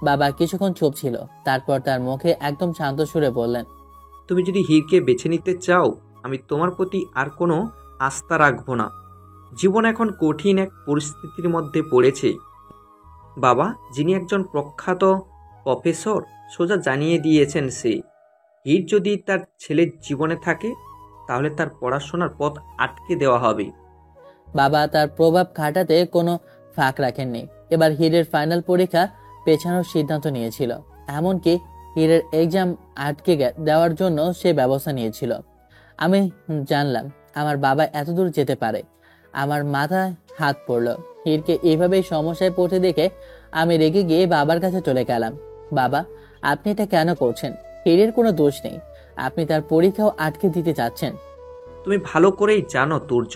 বাবা কিছুক্ষণ চুপ ছিল, তারপর তার মুখে একদম শান্ত সুরে বললেন, তুমি যদি হীরকে বেছে নিতে চাও, আমি তোমার প্রতি আর কোনো আস্থা রাখবো না। জীবন এখন কঠিন এক পরিস্থিতির মধ্যে পড়েছে। বাবা, যিনি একজন প্রখ্যাত প্রফেসর, সোজা জানিয়ে দিয়েছেন হীর যদি তার ছেলের জীবনে থাকে, তাহলে তার পড়াশোনার পথ আটকে দেওয়া হবে। বাবা তার প্রভাব খাটাতে কোনো ফাঁক রাখেননি। এবার হীরের ফাইনাল পরীক্ষা পেছানোর সিদ্ধান্ত নিয়েছিল। এমনকি হীরের এক্সাম আটকে দেওয়ার জন্য সে ব্যবস্থা নিয়েছিল। আমি জানলাম আমার বাবা এতদূর যেতে পারে। আমার মাথায় হাত পড়ল। হীরকে এভাবেই সমস্যায় পড়তে দেখে আমি রেগে গিয়ে বাবার কাছে চলে গেলাম। বাবা, আপনি এটা কেন করছেন? হীরের কোনো দোষ নেই। আপনি তার পরীক্ষাও আটকে দিতে চাচ্ছেন। তুমি ভালো করেই জানো তুর্য,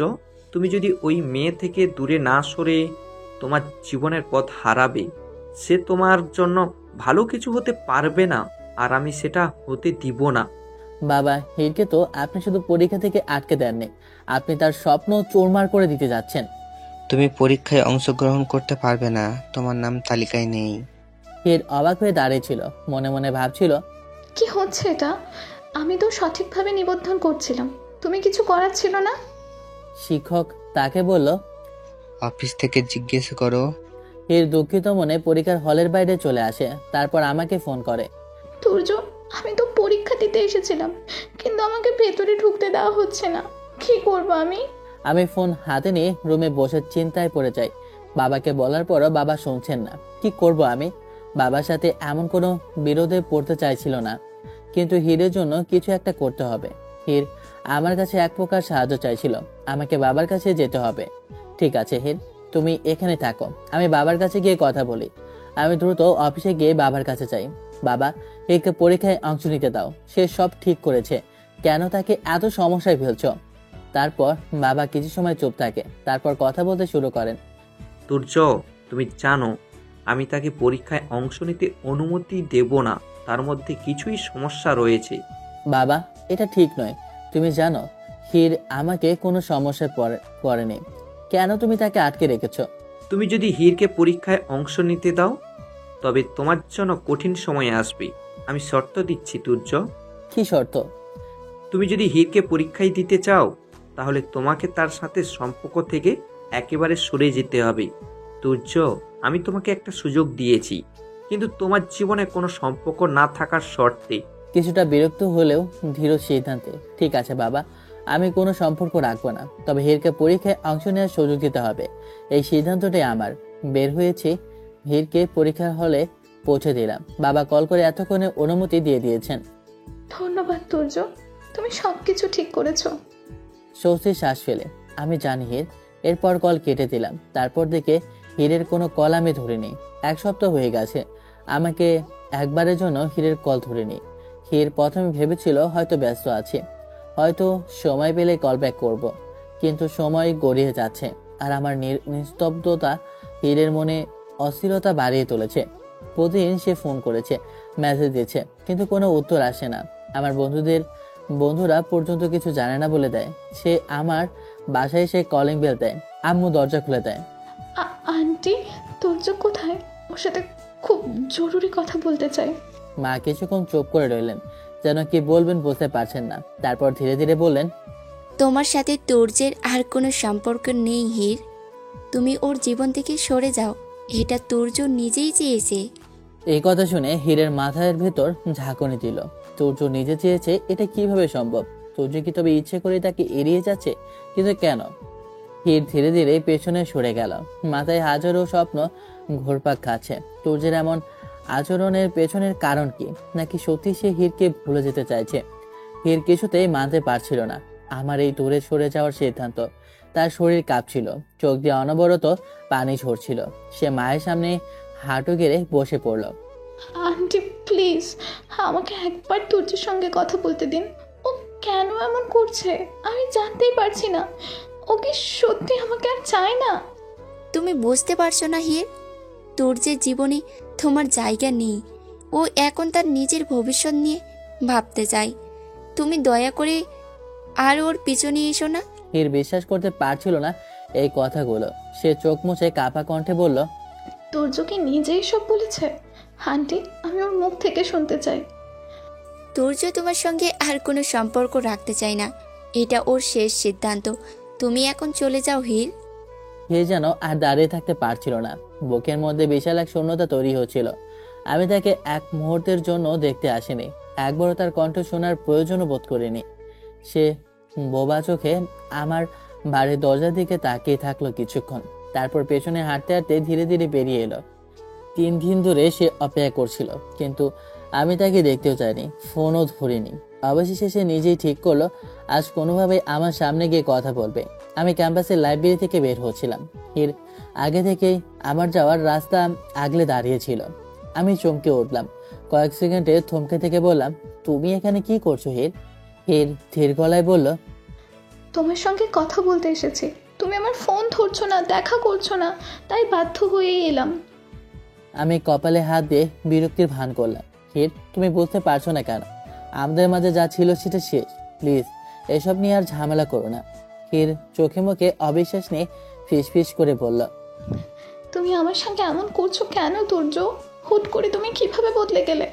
তুমি যদি ওই মেয়ে থেকে দূরে না সরে তোমার জীবনের পথ হারাবে। সে তোমার জন্য ভালো কিছু হতে পারবে না, আর আমি সেটা হতে দিব না। বাবা, হীরকে তো আপনি শুধু পরীক্ষা থেকে আটকে দেননি, আপনি তার স্বপ্ন চোরমার করে দিতে যাচ্ছেন। তুমি পরীক্ষায় অংশগ্রহণ করতে পারবে না, তোমার নাম তালিকায় নেই। হীর অবাক হয়ে দাঁড়িয়েছিল, মনে মনে ভাবছিল, কি হচ্ছে এটা? আমি তো সঠিকভাবে নিবন্ধন করছিলাম, তুমি কিছু করার ছিল না? শিক্ষক তাকে বলল, অফিস থেকে জিজ্ঞেস করো। হীর দুঃখিত মনে পরীক্ষার হলের বাইরে চলে আসে। তারপর আমাকে ফোন করে। তুর্য, আমি তো পরীক্ষা দিতে এসেছিলাম, কিন্তু আমাকে ভেতরে ঢুকতে দেওয়া হচ্ছে না। কি করব আমি? আমি ফোন হাতে নিয়ে রুমে বসে চিন্তায় পড়ে যাই। বাবাকে বলার পরও বাবা শুনছেন না। কি করব আমি? বাবার সাথে এমন কোনো বিরোধে পড়তে চাইছিল না, কিন্তু হীরের জন্য কিছু একটা করতে হবে। হীর আমার কাছে এক প্রকার সাহায্য চাইছিল। আমাকে বাবার কাছে যেতে হবে। ঠিক আছে হীর, তুমি এখানে থাকো, আমি বাবার কাছে গিয়ে কথা বলি। আমি দ্রুত অফিসে গিয়ে বাবার কাছে যাই। বাবা, হীরকে পরীক্ষায় অংশ নিতে দাও। সে সব ঠিক করেছে, কেন তাকে এত সমস্যায় ফেলছ? তারপর বাবা কিছু সময় চুপ থাকে, তারপর কথা বলতে শুরু করেন। তুর্য, তুমি জানো আমি তাকে পরীক্ষায় অংশ নিতে অনুমতি দেব না। তার মধ্যে কিছুই সমস্যা রয়েছে। বাবা, এটা ঠিক নয়। তুমি জানো হীর আমাকে কোনো সমস্যায় পড়েনি। কেন তুমি তাকে আটকে রেখেছ? তুমি যদি হীরকে পরীক্ষায় অংশ নিতে দাও, তবে তোমার জন্য কঠিন সময় আসবে। আমি শর্ত দিচ্ছি তুর্য। কি শর্ত? তুমি যদি হীরকে পরীক্ষায় দিতে চাও, তাহলে তোমাকে তার সাথে সম্পর্ক থেকে একেবারে সরে যেতে হবে। তুর্য, আমি তোমাকে একটা সুযোগ দিয়েছি, কিন্তু তোমার জীবনে কোনো সম্পর্ক না থাকার শর্তে। কিছুটা বিরক্ত হলেও ধীর সিদ্ধান্তে, ঠিক আছে বাবা, আমি কোনো সম্পর্ক রাখবো না, তবে হীরকে পরীক্ষায় অংশ নেওয়ার সুযোগ দিতে হবে। এই সিদ্ধান্তটাই আমার। বের হয়েছি হীরকে পরীক্ষা হলে পৌঁছে দিলাম। বাবা কল করে এতক্ষণে অনুমতি দিয়ে দিয়েছেন। ধন্যবাদ তুর্য, তুমি সব কিছু ঠিক করেছো। স্বস্তির শ্বাস ফেলে আমি জানি হির। এরপর কল কেটে দিলাম। তারপর দেখে হীরের কোনো কল আমি ধরিনি। 1 সপ্তাহ হয়ে গেছে আমাকে একবারের জন্য হীরের কল ধরিনি। হীর প্রথমে ভেবেছিল হয়তো ব্যস্ত আছে, হয়তো সময় পেলে কল ব্যাক করব, কিন্তু সময় গড়িয়ে যাচ্ছে আর আমার নিস্তব্ধতা হীরের মনে অস্থিরতা বাড়িয়ে তুলেছে। প্রতিদিন সে ফোন করেছে, মেসেজ দিয়েছে, কিন্তু কোনো উত্তর আসে না। আমার বন্ধুরা পর্যন্ত কিছু জানে না বলে দেয়। সে আমার বাসায় এসে কলিং বেল দেয়, আম্মু দরজা খুলে দেয়। আন্টি, তুর্য কোথায়? ওর সাথে খুব জরুরি কথা বলতে চাই। মা কিছুক্ষণ চুপ করে রইলেন, যেন কি বলবেন বুঝতে পারছেন না। তারপর ধীরে ধীরে বললেন, তোমার সাথে তুর্যের আর কোনো সম্পর্ক নেই হীর। তুমি ওর জীবন থেকে সরে যাও, এটা তুর্য নিজেই চেয়েছে। এই কথা শুনে হীরের মাথার ভেতর ঝাঁকুনি দিল। সূর্য নিজে চেয়েছে, এটা কিভাবে সম্ভব? সূর্য কি তবে ইচ্ছে করে তাকে এড়িয়ে যাচ্ছে? কিন্তু কেন? হীর ধীরে ধীরে পেছনে সরে গেল। মাথায় হাজারো স্বপ্ন ঘুরপাক খাচ্ছে। সূর্যের এমন আচরণের পেছনের কারণ কি? নাকি সত্যি সে হীরকে ভুলে যেতে চাইছে? হীর কিছুতেই মানতে পারছিল না আমার এই দূরে সরে যাওয়ার সিদ্ধান্ত। তার শরীর কাঁপছিল, চোখ দিয়ে অনবরত পানি ঝরছিল। সে মায়ের সামনে হাঁটু গেড়ে বসে পড়ল। আন্টি প্লিজ, আমাকে একবার তুর্যের সঙ্গে কথা বলতে দিন। ও কেন এমন করছে আমি জানতেই পারছি না। ও কি সত্যি আমাকে আর চায় না? তুমি বুঝতে পারছো না হীর, তুর্যের জীবনে তোমার জায়গা নেই। ও এখন তার নিজের ভবিষ্যৎ নিয়ে ভাবতে চায়। তুমি দয়া করে আর ওর পিছনে এসো না। হীর বিশ্বাস করতে পারছিল না এই কথাগুলো। সে চোখ মুছে কাঁপা কণ্ঠে বলল, তুর্য কি নিজেই সব বলেছে? আন্টি, আমি ওর মুখ থেকে শুনতে চাই। তুর্য তোমার সঙ্গে আর কোনো সম্পর্ক রাখতে চায় না, এটা ওর শেষ সিদ্ধান্ত। তুমি এখন চলে যাও হীর। হীর যেন আর দাঁড়িয়ে থাকতে পারছিল না। বুকের মধ্যে বিশাল এক শূন্যতা তৈরি হচ্ছিল। আমি তাকে এক মুহূর্তের জন্য দেখতে আসিনি, একবারও তার কণ্ঠ শোনার প্রয়োজনও বোধ করিনি। সে বোবা চোখে আমার বাড়ির দরজার দিকে তাকিয়ে থাকলো কিছুক্ষণ। তারপর পেছনে হাঁটতে হাঁটতে ধীরে ধীরে বেরিয়ে এলো। 3 দিন ধরে সে অপেক্ষা করছিল, কিন্তু আমি তাকে দেখতেও চাইনি, ফোনও ধরিনি। অবশেষে সে নিজেই ঠিক করলো আজ কোনোভাবে আমার সামনে গিয়ে কথা বলবে। আমি ক্যাম্পাসের লাইব্রেরি থেকে বের হচ্ছিলাম। হীর আগে থেকেই আমার যাওয়ার রাস্তা আগলে দাঁড়িয়েছিল। আমি চমকে উঠলাম। কয়েক সেকেন্ডে থমকে থেকে বললাম, তুমি এখানে কি করছো হীর? হীর ধীর গলায় বলল, তোমার সঙ্গে কথা বলতে এসেছি। তুমি আমার ফোন ধরছো না, দেখা করছো না, তাই বাধ্য হয়েই এলাম। আমি কপালে হাত দিয়ে বিরক্তির ভান করলাম। হীর, তুমি বুঝতে পারছো না কেন? আমাদের মাঝে যা ছিল সেটা শেষ। প্লিজ এসব নিয়ে আর ঝামেলা করো না। হীর চোখে মুখে অবিশ্বাস নিয়ে ফিস ফিস করে বলল, তুমি আমার সঙ্গে এমন করছো কেন তুর্য? হুট করে তুমি কিভাবে বদলে গেলে?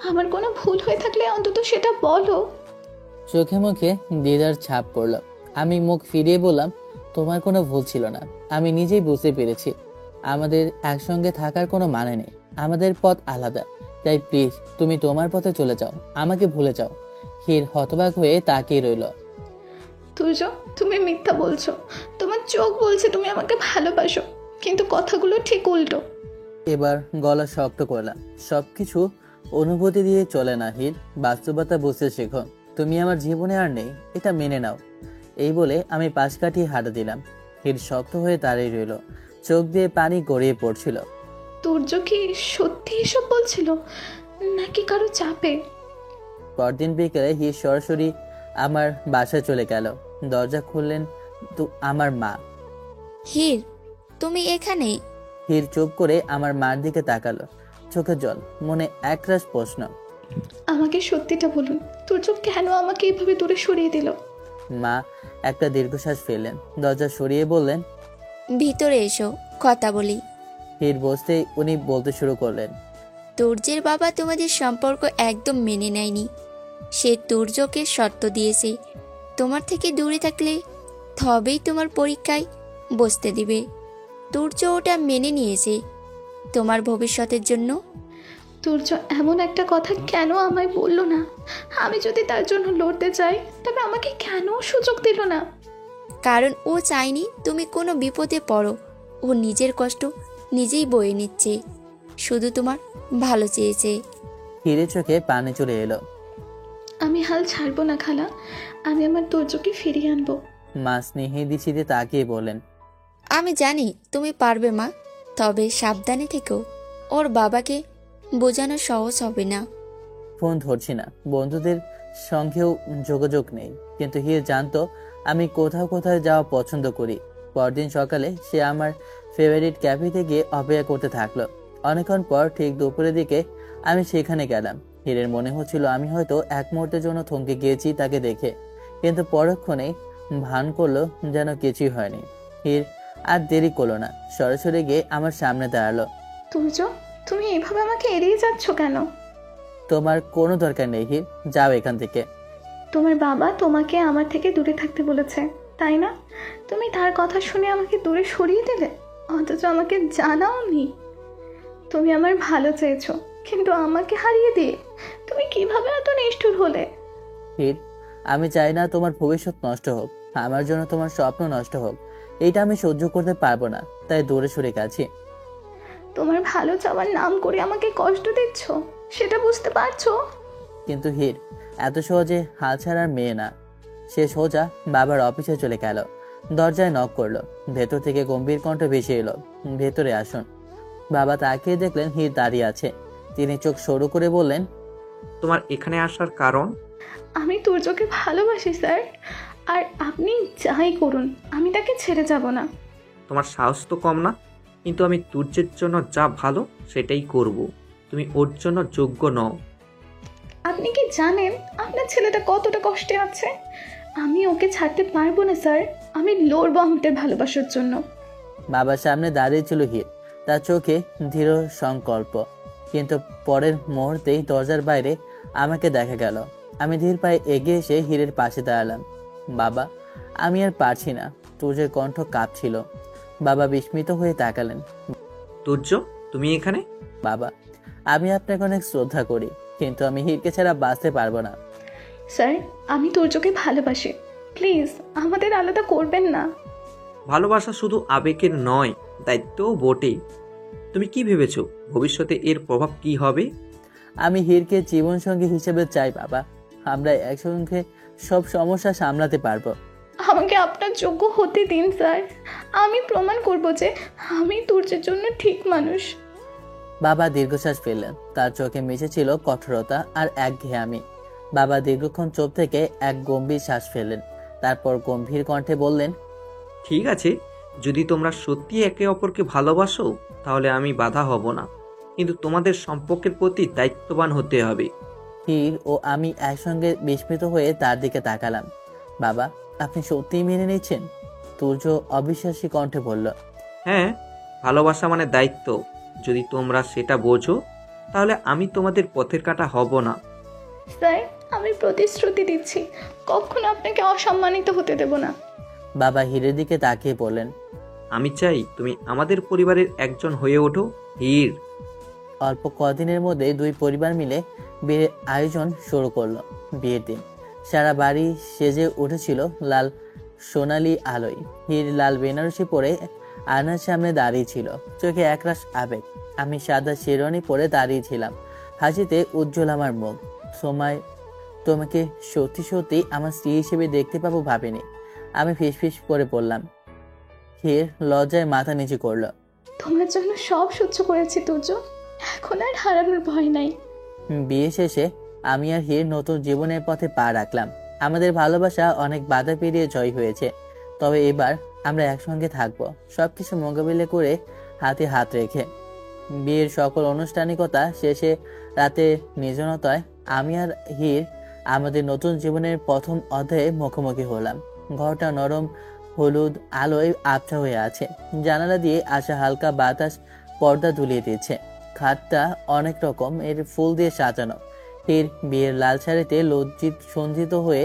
আমার কোনো ভুল হয়ে থাকলে অন্তত সেটা বলো। চোখে মুখে দিদার ছাপ পড়ল। আমি মুখ ফিরিয়ে বললাম, তোমার কোনো ভুল ছিল না। আমি নিজেই বুঝতে পেরেছি আমাদের একসঙ্গে থাকার কোনো মানে নেই। আমাদের পথ আলাদা। তাই প্লিজ তুমি তোমার পথে চলে যাও, আমাকে ভুলে যাও। হীর হতবাক হয়ে তাকিয়ে রইল। তুর্য, তুমি মিথ্যা বলছো। তোমার চোখ বলছে তুমি আমাকে ভালোবাসো, কিন্তু কথাগুলো ঠিক উল্টো। এবার গলা শক্ত করলাম। সবকিছু অনুভূতি দিয়ে চলে না হীর, বাস্তবতা বুঝতে শেখো। তুমি আমার জীবনে আর নেই, এটা মেনে নাও। এই বলে আমি পাশ কাটিয়ে হাঁটা দিলাম। হীর শক্ত হয়ে দাঁড়িয়ে রইল, চোখ দিয়ে পানি গড়িয়ে পড়ছিল। তুর্য কি সত্যি এসব বলছিল নাকি কারো চাপে? পরদিন বিকেলে হীর সরাসরি আমার বাসায় চলে গেল। দরজা খুললেন তো আমার মা। হীর, তুমি এখানে? হীর চুপ করে আমার মার দিকে তাকালো, চোখে জল, মনে একরাশ প্রশ্ন। আমাকে সত্যিটা বলুন, তুর্য কেন আমাকে এইভাবে দূরে সরিয়ে দিল? মা একটা দীর্ঘশ্বাস ফেললেন, দরজা সরিয়ে বললেন, ভিতরে এসো, কথা বলি। হীর বসতেই উনি বলতে শুরু করলেন, তুর্যের বাবা তোমাদের সম্পর্ক একদম মেনে নেয়নি। সে তুর্যকে শর্ত দিয়েছে, তোমার থেকে দূরে থাকলে তবেই তোমার পরীক্ষায় বসতে দিবে। তুর্য ওটা মেনে নিয়েছে তোমার ভবিষ্যতের জন্য। তুর্য এমন একটা কথা কেন আমায় বললো না? আমি যদি তার জন্য লড়তে চাই, তবে আমাকে কেন সুযোগ দিল না? কারণ ও চায়নি তুমি কোনো বিপদে পড়ো। ও নিজের কষ্ট নিজেই বয়ে নিচ্ছে। শুধু তোমার ভালো চেয়েছে। হিরের চোখে পানি চলে এলো। আমি হাল ছাড়বো না খালা, আমি আমার তুর্যকে ফিরিয়ে আনবো। মা স্নেহে দৃষ্টিতে তাকিয়ে বলেন, আমি জানি তুমি পারবে মা, তবে সাবধানে থেকো। ওর বাবাকে বোঝানো সহজ হবে না। ফোন ধরছি না, বন্ধুদের সঙ্গেও যোগাযোগ নেই, কিন্তু হির জানতো আমি কোথাও কোথাও যাওয়া পছন্দ করি। পরদিন সকালে সে আমার ফেভারিট ক্যাফেতে গিয়ে অপেক্ষা করতে থাকলো। অনেকক্ষণ পর ঠিক দুপুরের দিকে আমি সেখানে গেলাম। হিরের মনে হচ্ছিল আমি হয়তো এক মুহূর্তের জন্য থমকে গিয়েছি তাকে দেখে, কিন্তু পরক্ষণেই ভান করলো যেন কিছুই হয়নি। হির আর দেরি করলো না, সরাসরি গিয়ে আমার সামনে দাঁড়ালো। তুর্য, তুমি এভাবে আমাকে এড়িয়ে যাচ্ছ কেন? তোমার কোনো দরকার নেই হির, যাও এখান থেকে। তোমার বাবা তোমাকে আমার থেকে দূরে থাকতে বলেছে, তাই না? তুমি তার কথা শুনে আমাকে দূরে সরিয়ে দিলে, অথচ আমাকে জানাওনি। তুমি আমার ভালো চেয়েছো, কিন্তু আমাকে হারিয়ে দিয়ে তুমি কিভাবে এত নিষ্ঠুর হলে? হির, আমি চাই না তোমার ভবিষ্যৎ নষ্ট হোক, আমার জন্য তোমার স্বপ্ন নষ্ট হোক। এইটা আমি সহ্য করতে পারবো না, তাই দূরে সরে গেছি। তোমার ভালো চাওয়ার নাম করে আমাকে কষ্ট দিচ্ছ, সেটা বুঝতে পারছো? কিন্তু হির এত সহজে হাল ছাড়ার মেয়ে না। সে সোজা বাবার অফিসে চলে গেল। দরজায় নক করলো। ভেতর থেকে গম্ভীর কণ্ঠ ভেসে এলো, ভেতরে আসুন। বাবা তাকিয়ে দেখলেন হির দাঁড়িয়ে আছে। তিনি চোখ সরু করে বললেন, তোমার এখানে আসার কারণ? আমি তুর্যকে ভালোবাসি স্যার, আর আপনি যাই করুন আমি তাকে ছেড়ে যাব না। তোমার সাহস তো কম না, কিন্তু আমি তুর্যের জন্য যা ভালো সেটাই করব। তুমি ওর জন্য যোগ্য নও। আপনি কি জানেন আপনার ছেলেটা কতটা কষ্টে আছে? আমি ওকে ছাড়তে পারবো না স্যার, আমি লড়বো আমাদের ভালোবাসার জন্য। বাবার সামনে দাঁড়িয়ে ছিল হির, তার চোখে দৃঢ় সংকল্প। কিন্তু পরের মুহূর্তেই দরজার বাইরে আমাকে দেখা গেল। আমি ধীর পায়ে এগিয়ে এসে হিরের পাশে দাঁড়ালাম। বাবা, আমি আর পারছি না। তুর্যের কণ্ঠ কাঁপছিল। বাবা বিস্মিত হয়ে তাকালেন। তুর্য, তুমি এখানে? বাবা, আমি আপনাকে অনেক শ্রদ্ধা করি, কিন্তু আমি হিরকে ছাড়া বাঁচতে পারবো না। স্যার, আমি তুর্যকে ভালোবাসি, প্লিজ আমাদের আলাদা করবেন না। ভালোবাসা শুধু আবেগের নয়, দায়িত্বও বটে। তুমি কি ভেবেছো ভবিষ্যতে এর প্রভাব কি হবে? আমি হিরকে জীবনসঙ্গী হিসেবে চাই বাবা। আমরা একসঙ্গে সব সমস্যা সামলাতে পারবো। আমাকে আপনার যোগ্য হতে দিন স্যার, আমি প্রমাণ করব যে আমি তুর্যের জন্য ঠিক মানুষ। বাবা দীর্ঘশ্বাস ফেললেন। তার চোখে মিশেছিল কঠোরতা আর একঘেয়েমি। বাবা দীর্ঘক্ষণ চোখ থেকে এক গম্ভীর শ্বাস ফেললেন। তারপর গম্ভীর কণ্ঠে বললেন, ঠিক আছে, যদি তোমরা সত্যি একে অপরকে ভালোবাসো তাহলে আমি বাধা হব না, কিন্তু তোমাদের সম্পর্কের প্রতি দায়িত্ববান হতে হবে। হির ও আমি একসঙ্গে বিস্মিত হয়ে তার দিকে তাকালাম। বাবা, আপনি সত্যিই মেনে নিচ্ছেন? তুর্য অবিশ্বাসী কণ্ঠে বলল, হ্যাঁ, ভালোবাসা মানে দায়িত্ব। যদি তোমরা সেটা বোঝো তাহলে আমি তোমাদের পথের কাঁটা হব না। স্যার, আমি প্রতিশ্রুতি দিচ্ছি কখনো আপনাকে অসম্মানিত হতে দেব না। বাবা হিরের দিকে তাকিয়ে বললেন, আমি চাই তুমি আমাদের পরিবারের একজন হয়ে ওঠো, হীর। অল্প কদিনের মধ্যে দুই পরিবার মিলে বিয়ের আয়োজন শুরু করলো। বিয়ের দিন সারা বাড়ি সেজে উঠেছিল লাল সোনালি আলোয়। হির লাল বেনারসি পরে আয়নার সামনে দাঁড়িয়ে ছিল, চোখে একরাশ আবেগ। আমি সাদা শেরওয়ানি পরে দাঁড়িয়েছিলাম, হাসিতে উজ্জ্বল আমার মুখ। সময় তোমাকে সত্যি সত্যি আমার স্ত্রী হিসেবে দেখতে পাবো ভাবিনি। আমি ফিসফিস করে বললাম। হির লজ্জায় মাথা নিচু করলো। তোমার জন্য সব সহ্য করেছি তুর্য, এখন আর হারানোর ভয় নাই। বিয়ে শেষে আমি আর হির নতুন জীবনের পথে পা রাখলাম। আমাদের ভালোবাসা অনেক বাধা পেরিয়ে জয় হয়েছে। তবে এবার আমরা একসঙ্গে থাকবো, সবকিছু মোকাবিলা করে হাতে হাত রেখে। বিয়ের সকল আনুষ্ঠানিকতা শেষে রাতে নির্জনতায় আমি আর হির আমাদের নতুন জীবনের প্রথম অধ্যায়ে মুখোমুখি হলাম। ঘরটা নরম হলুদ আলোয় আবছা হয়ে আছে। জানালা দিয়ে আসা হালকা বাতাস পর্দা দুলিয়ে দিচ্ছে। খাটটা অনেক রকম এর ফুল দিয়ে সাজানো। হির বিয়ের লাল শাড়িতে লজ্জিত সঞ্জিত হয়ে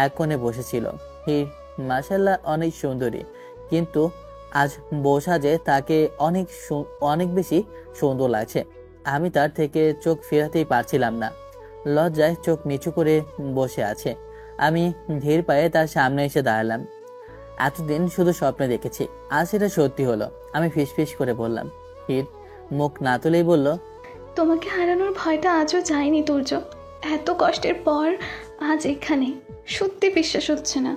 এক কোণে বসেছিল। হির মাশাআল্লাহ অনেক সুন্দরী, কিন্তু আজ বসাজে তাকে অনেক বেশি সুন্দর লাগছে। আমি তার থেকে চোখ ফেরাতেই পারছিলাম না। লজ্জায় চোখ নিচু করে বসে আছে। আমি ধীর পায়ে তার সামনে এসে দাঁড়ালাম। এতদিন শুধু স্বপ্নে দেখেছি, আজ সেটা সত্যি হলো। আমি ফিসফিস করে বললাম, হির, মুখ না তুলেই বলল, তোমাকে হারানোর ভয়টা আজও যায়নি তুর্য। এত কষ্টের পর আজ এখানে, সত্যি বিশ্বাস হচ্ছে না।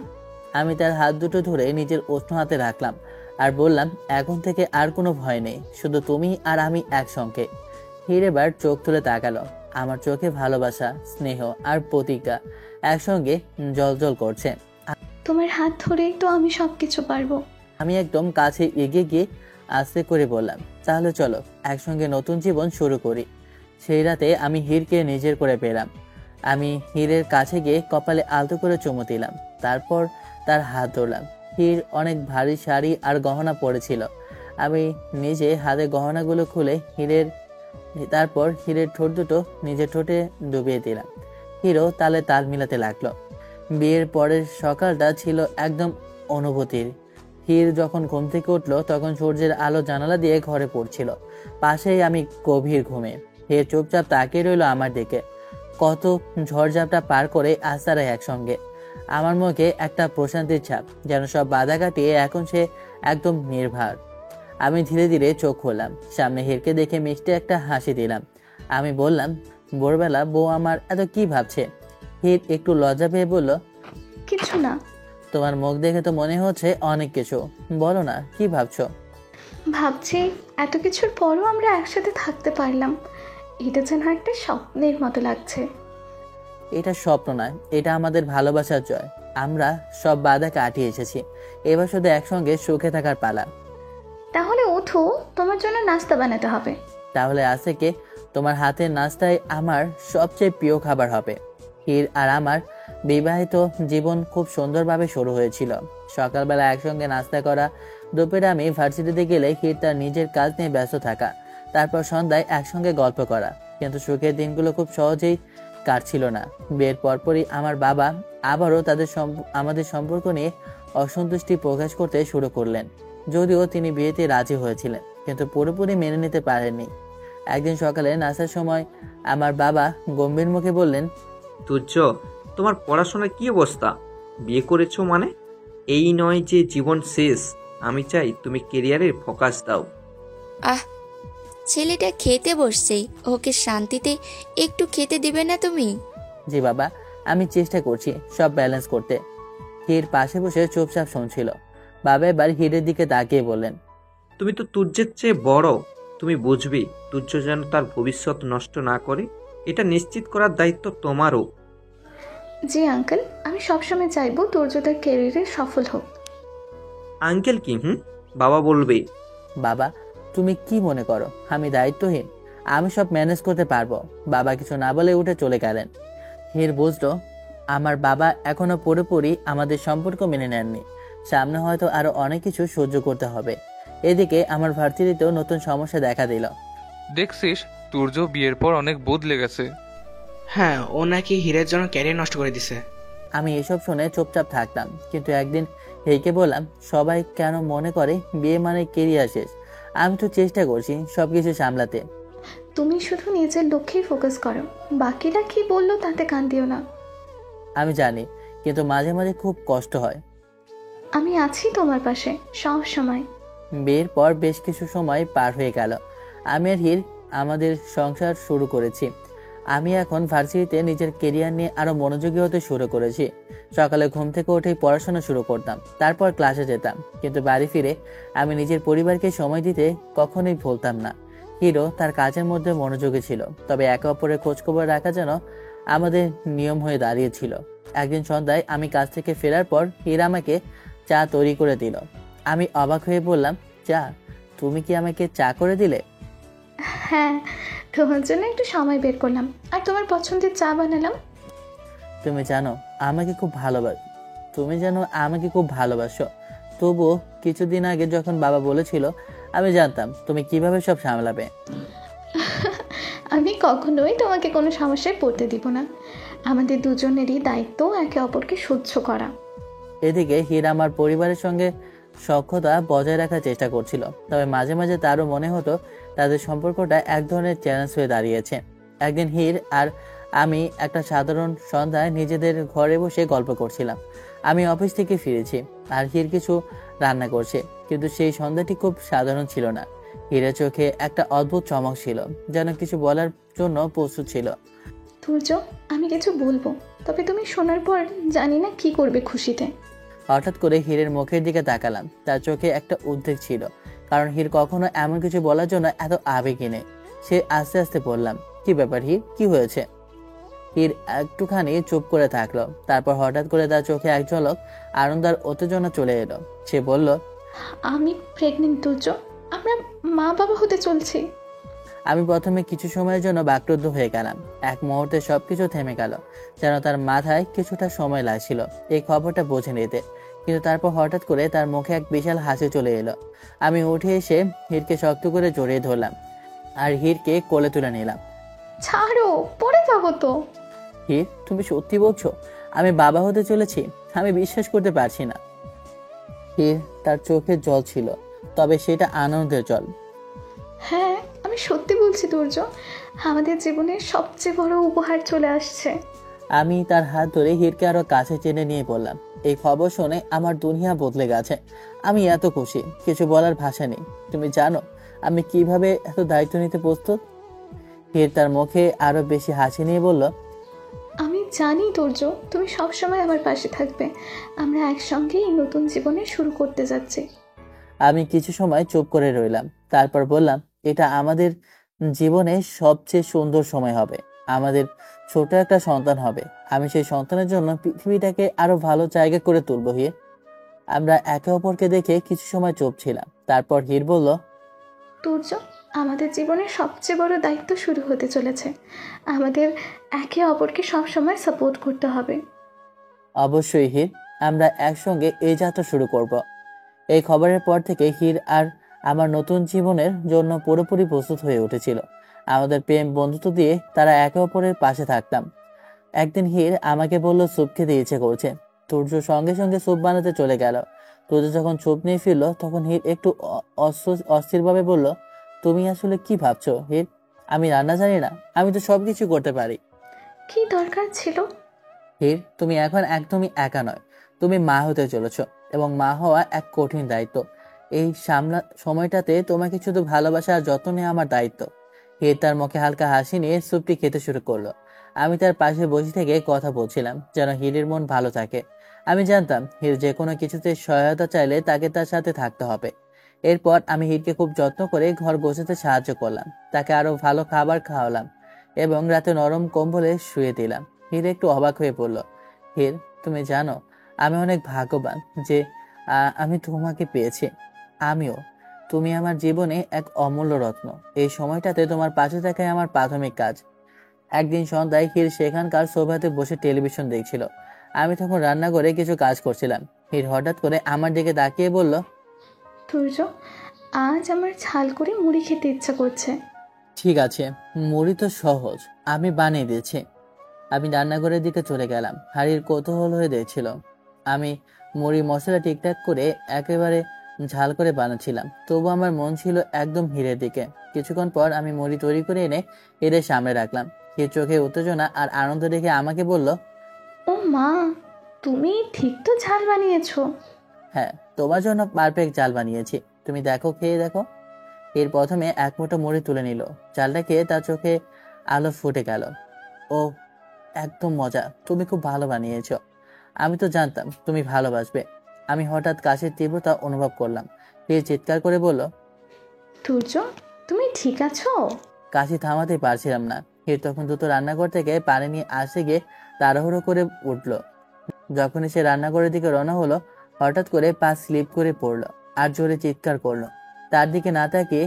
আমি তার হাত দুটো ধরে নিজের উষ্ণ হাতে রাখলাম আর বললাম, এখন থেকে আর কোনো ভয় নেই, শুধু তুমি আর আমি একসঙ্গে। হির এবার চোখ তুলে তাকালো। আমার চোখে ভালোবাসা, স্নেহ আর প্রতিজ্ঞা একসঙ্গে জ্বলজ্বল করছে। তোমার হাত ধরেই তো আমি সবকিছু পারবো। আমি একদম কাছে এগিয়ে গিয়ে আস্তে করে বললাম, তাহলে চলো একসঙ্গে নতুন জীবন শুরু করি। সেই রাতে আমি হিরকে নিজের করে পেলাম। আমি হিরের কাছে গিয়ে কপালে আলতো করে চুমু দিলাম, তারপর তার হাত ধরলাম। হির অনেক ভারী শাড়ি আর গহনা পরেছিল। আমি নিজে হাতে গহনাগুলো খুলে তারপর হিরের ঠোঁট দুটো নিজের ঠোঁটে ডুবিয়ে দিলাম। হিরও তালে তাল মিলাতে লাগলো। বিয়ের পরের সকালটা ছিল একদম অনুভূতির। হির যখন ঘুম থেকে উঠলো তখন সূর্যের আলো জানালা দিয়ে ঘরে পড়ছিল। পাশেই আমি গভীর ঘুমে। হির চুপচাপ তাকিয়ে রইল আমার দিকে। কত ঝড়ঝাপটা পার করে আজ তারা একসঙ্গে। আমার মুখে একটা প্রশান্তির ছাপ, যেন সব বাধা কাটিয়ে এখন সে একদম নির্ভর। আমি ধীরে ধীরে চোখ খুললাম। সামনে হিরকে দেখে মিষ্টি একটা হাসি দিলাম। আমি বললাম, ভোরবেলা বউ আমার এত কি ভাবছে? হির একটু লজ্জা পেয়ে বলল, কিছু না। তোমার মুখ দেখে তো মনে হচ্ছে অনেক কিছু। বলো না, কি ভাবছো? ভাবছি এত কিছুর পরও আমরা একসাথে থাকতে পারলাম, এটা যেন একটা স্বপ্নের মতো লাগছে। এটা স্বপ্ন নয়, এটা আমাদের ভালোবাসার জয়। আমরা সব বাধা কাটিয়ে এসেছি, এবার শুধু একসঙ্গে সুখে থাকার পালা। তাহলে ওঠো, তোমার জন্য নাস্তা বানাতে হবে। তাহলে আজ থেকে তোমার হাতের নাস্তায় আমার সবচেয়ে প্রিয় খাবার হবে। হির আর আমার বিবাহিত জীবন খুব সুন্দরভাবে শুরু হয়েছিল। সকালবেলা একসঙ্গে নাস্তা করা, দুপুরে আমি ভার্সিটিতে গেলে হির তার নিজের কাজ নিয়ে ব্যস্ত থাকা, তারপর সন্ধ্যায় একসঙ্গে গল্প করা। কিন্তু সুখের দিনগুলো খুব সহজেই কাটছিল না। বিয়ের পরপরই আমার বাবা আবারও আমাদের সম্পর্ক নিয়ে অসন্তুষ্টি প্রকাশ করতে শুরু করলেন। যদিও তিনি বিয়েতে রাজি হয়েছিলেন, কিন্তু পুরোপুরি মেনে নিতে পারেননি। একদিন সকালে নাস্তার সময় আমার বাবা গম্ভীর মুখে বললেন, তুর্য, তোমার পড়াশোনার কি অবস্থা? বিয়ে করেছো মানে? এই নয় যে জীবন শেষ। আমি চাই তুমি কেরিয়ারে ফোকাস দাও। আহ, ছেলেটা খেতে বসছে, ওকে শান্তিতে একটু খেতে দিবে না তুমি? জি বাবা, আমি চেষ্টা করছি সব ব্যালেন্স করতে। হির পাশে বসে চুপচাপ শুনছিল। বাবা এবার হিরের দিকে তাকিয়ে বললেন, তুমি তো তুর্যের চেয়ে বড়, তুমি বুঝবি তুর্য যেন তার ভবিষ্যৎ নষ্ট না করে। এটা নিশ্চিত করার দায়িত্ব তোমারও। জি আঙ্কেল, আমি সবসময় চাইবো তুর্য তার ক্যারিয়ারে সফল হোক। আঙ্কেল কি? বাবা বলবে। বাবা, তুমি কি মনে করো আমি দায়িত্বহীন? আমি সব ম্যানেজ করতে পারবো। বাবা কিছু না বলে উঠে চলে গেলেন। হির বুঝলো আমার বাবা এখনো পুরোপুরি আমাদের সম্পর্ক মেনে নেননি। সামনে হয়তো আরো অনেক কিছু সহ্য করতে হবে। এদিকে আমার ভার্সিটিতেও নতুন সমস্যা দেখা দিল। দেখছিস, তুর্য বিয়ের পর অনেক বদলে গেছে। হ্যাঁ, ও নাকি হীরের জন্য ক্যারিয়ার নষ্ট করে দিছে। আমি এসব শুনে চুপচাপ থাকতাম, কিন্তু একদিন হেইকে বললাম, সবাই কেন মনে করে বিয়ে মানে কেরিয়ার শেষ? আমি তো চেষ্টা করছি সবকিছু সামলাতে। তুমি শুধু নিজের লক্ষ্যেই ফোকাস করো, বাকিরা কি বললো তাতে কান দিও না। আমি জানি, কিন্তু মাঝে মাঝে খুব কষ্ট হয়। আমি আছি তোমার পাশে সব সময়। বিয়ের পর বেশ কিছু সময় পার হয়ে গেল। আমি আর হির আমাদের সংসার শুরু করেছি। আমি এখন ভার্সিটিতে নিজের কেরিয়ার নিয়ে আরো মনোযোগী হতে শুরু করেছি। সকালে ঘুম থেকে উঠেই পড়াশোনা শুরু করতাম, তারপর ক্লাসে যেতাম। কিন্তু বাড়ি ফিরে আমি নিজের পরিবারকে সময় দিতে কখনোই ভুলতাম না। হিরো তার কাজের মধ্যে মনোযোগী ছিল, তবে একে অপরের খোঁজখবর রাখা যেন আমাদের নিয়ম হয়ে দাঁড়িয়েছিল। একদিন সন্ধ্যায় আমি কাজ থেকে ফেরার পর হির আমাকে চা তৈরি করে দিল। আমি অবাক হয়ে বললাম, চা? তুমি কি আমাকে চা করে দিলে? হ্যাঁ, তোমার জন্য একটু সময় বের করলাম আর তোমার পছন্দের চা বানালাম। তুমি জানো আমাকে খুব ভালোবাসো। তবুও কিছুদিন আগে যখন বাবা বলেছিল, আমি জানতাম তুমি কিভাবে সব সামলাবে। আমি কখনোই তোমাকে কোনো সমস্যায় পড়তে দিব না। আমাদের দুজনেরই দায়িত্ব একে অপরকে সহ্য করা। এদিকে হির আমার পরিবারের সঙ্গে সখ্যতা বজায় রাখার চেষ্টা করছিল, তবে মাঝে মাঝে তারও মনে হতো তাদের সম্পর্কটা এক ধরনের চ্যালেঞ্জ হয়ে দাঁড়িয়েছে। একদিন হির আর আমি একটা সাধারণ সন্ধ্যায় নিজেদের ঘরে বসে গল্প করছিলাম। আমি অফিস থেকে ফিরেছি আর হির কিছু রান্না করছে, কিন্তু সেই সন্ধ্যাটি খুব সাধারণ ছিল না। হীরের চোখে একটা অদ্ভুত চমক ছিল, যেন কিছু বলার জন্য প্রস্তুত ছিল। তুর্য, আমি কিছু বলবো, তবে তুমি শোনার পর জানি না কি করবে খুশিতে। হঠাৎ করে হীরের মুখের দিকে তাকালাম। তার চোখে একটা উদ্বেগ ছিল, কারণ হীর কখনো এমন কিছু বলার জন্য এত আবেগী নেই। সে আস্তে আস্তে বললাম, কি ব্যাপার হীর, কি হয়েছে? হীর একটুখানি চুপ করে থাকলো, তারপর হঠাৎ করে তার চোখে এক ঝলক আনন্দ আর উত্তেজনা চলে এলো। সে বলল, আমি প্রেগনেন্ট তুর্য, আমরা মা বাবা হতে চলছি। আমি প্রথমে কিছু সময়ের জন্য বাকরুদ্ধ হয়ে গেলাম। এক মুহূর্তে সবকিছু থেমে গেল, যেন তার মাথায় কিছুটা সময় লাগছিল এই খবরটা বুঝে নিতে। কিন্তু তারপর হঠাৎ করে তার মুখে এক বিশাল হাসি চলে এলো। আমি উঠে এসে হীরকে শক্ত করে জড়িয়ে ধরলাম আর হীরকে কোলে তুলে নিলাম। ছাড়ো, পড়ে যাবো তো। হীর, তুমি সত্যি বলছো আমি বাবা হতে চলেছি? আমি বিশ্বাস করতে পারছি না। হীর, তার চোখে জল ছিল, তবে সেটা আনন্দের জল। হ্যাঁ, আমি সত্যি বলছি তুর্য, আমাদের জীবনের সবচেয়ে বড় উপহার চলে আসছে। আমি তার হাত ধরে হীরকে আরো কাছে টেনে নিয়ে বললাম, এই খবর শুনে আমার দুনিয়া বদলে গেছে। আমি এত খুশি, কিছু বলার ভাষা নেই। তুমি জানো আমি কিভাবে এত দায়িত্ব নিতে প্রস্তুত? হীর তার মুখে আরো বেশি হাসি নিয়ে বলল, আমি জানি তুর্য, তুমি সবসময় আমার পাশে থাকবে। আমরা একসঙ্গে এই নতুন জীবনে শুরু করতে যাচ্ছি। আমি কিছু সময় চুপ করে রইলাম, তারপর বললাম, এটা আমাদের জীবনে সবচেয়ে সুন্দর সময় হবে। আমাদের ছোট একটা সন্তান হবে। আমি সেই সন্তানের জন্য পৃথিবীটাকে আরো ভালো জায়গা করে তুলবো। হীর, আমরা একে অপরকে দেখে কিছু সময় চুপ ছিলাম। তারপর হীর বলল, তুর্য, আমাদের জীবনের সবচেয়ে বড় দায়িত্ব শুরু হতে চলেছে। আমাদের একে অপরকে সবসময় সাপোর্ট করতে হবে। অবশ্যই হীর, আমরা একসঙ্গে এই যাত্রা শুরু করব। এই খবরের পর থেকে হীর আর আমার নতুন জীবনের জন্য পুরোপুরি প্রস্তুত হয়ে উঠেছিল। আমাদের প্রেম বন্ধুত্ব দিয়ে তারা একে অপরের পাশে থাকতাম। একদিন হীর আমাকে বলল, স্যুপ খেতে ইচ্ছে করছে। সূর্য সঙ্গে সঙ্গে স্যুপ বানাতে চলে গেল। সূর্য যখন স্যুপ নিয়ে ফিরলো, তখন হীর একটু অস্থিরভাবে বলল, তুমি আসলে কি ভাবছো হীর? আমি রান্না জানি না, আমি তো সবকিছু করতে পারি। কি দরকার ছিল? হীর, তুমি এখন একদমই একা নয়, তুমি মা হতে চলেছ, এবং মা হওয়া এক কঠিন দায়িত্ব। এই সময়টাতে তোমাকে শুধু ভালোবাসা আর যত্ন নেওয়া আমার দায়িত্ব। হীর তার মুখে হালকা হাসি নিয়ে স্যুপটি খেতে শুরু করলো। আমি তার পাশে বসে থেকে কথা বলছিলাম, যেন হীরের মন ভালো থাকে। আমি জানতাম হীর যে কোনো কিছুতে সহায়তা চাইলে তাকে তার সাথে থাকতে হবে। এরপর আমি হীরকে খুব যত্ন করে ঘর গোছাতে সাহায্য করলাম, তাকে আরো ভালো খাবার খাওয়ালাম এবং রাতে নরম কম্বলে শুয়ে দিলাম। হীর একটু অবাক হয়ে পড়ল। হীর, তুমি জানো আমি অনেক ভাগ্যবান যে আমি তোমাকে পেয়েছি। আমিও। তুমি আমার জীবনে এক অমূল্য রত্ন। এই সময়টাতে তোমার পাশে থাকাই আমার প্রাথমিক কাজ। একদিন সন্ধ্যায় হীর সেখানকার সোফাতে বসে টেলিভিশন দেখছিল। আমি তখন রান্না করে কিছু কাজ করছিলাম। হীর হঠাৎ করে আমার দিকে তাকিয়ে বলল, তুর্য, আজ আমার ঝাল করে মুড়ি খেতে ইচ্ছা করছে। ঠিক আছে, মুড়ি তো সহজ, আমি বানিয়ে দিয়েছি। আমি রান্নাঘরের দিকে চলে গেলাম। হাড়ির কৌতূহল হয়ে দেখছিল। আমি মুড়ি মশলা ঠিকঠাক করে একেবারে ঝাল করে বানাচ্ছিলাম, তবু আমার মন ছিল একদম হীরের দিকে। কিছুক্ষণ পর আমি মুড়ি তৈরি করে এনে হীরের সামনে রাখলাম। হীর চোখে উত্তেজনা আর আনন্দ দেখে আমাকে বলল, ও মা, তুমি ঠিক তো ঝাল বানিয়েছো। হ্যাঁ, তোমার জন্য পারফেক্ট চাল বানিয়েছি, তুমি দেখো, খেয়ে দেখো। এর প্রথমে এক মুঠো মুড়ি তুলে নিল। চালটা খেয়ে তার চোখে আলো ফুটে গেল। ও, একদম মজা, তুমি খুব ভালো বানিয়েছ। আমি তো জানতাম তুমি ভালোবাসবে। আমি হঠাৎ কাশির তীব্রতা অনুভব করলাম। হীর চিৎকার করে বলল, তুর্য, তুমি ঠিক আছো? কাশি থামাতে পারছিলাম না। হীর তখন দ্রুত রান্নাঘর থেকে পানি নিয়ে আসে গিয়ে তাড়াহুড়ো করে উঠল। যখনই সে রান্নাঘরের দিকে রওনা হলো, হঠাৎ করে পা স্লিপ করে পড়লো আর জোরে চিৎকার করলো। তার দিকে না তাকিয়ে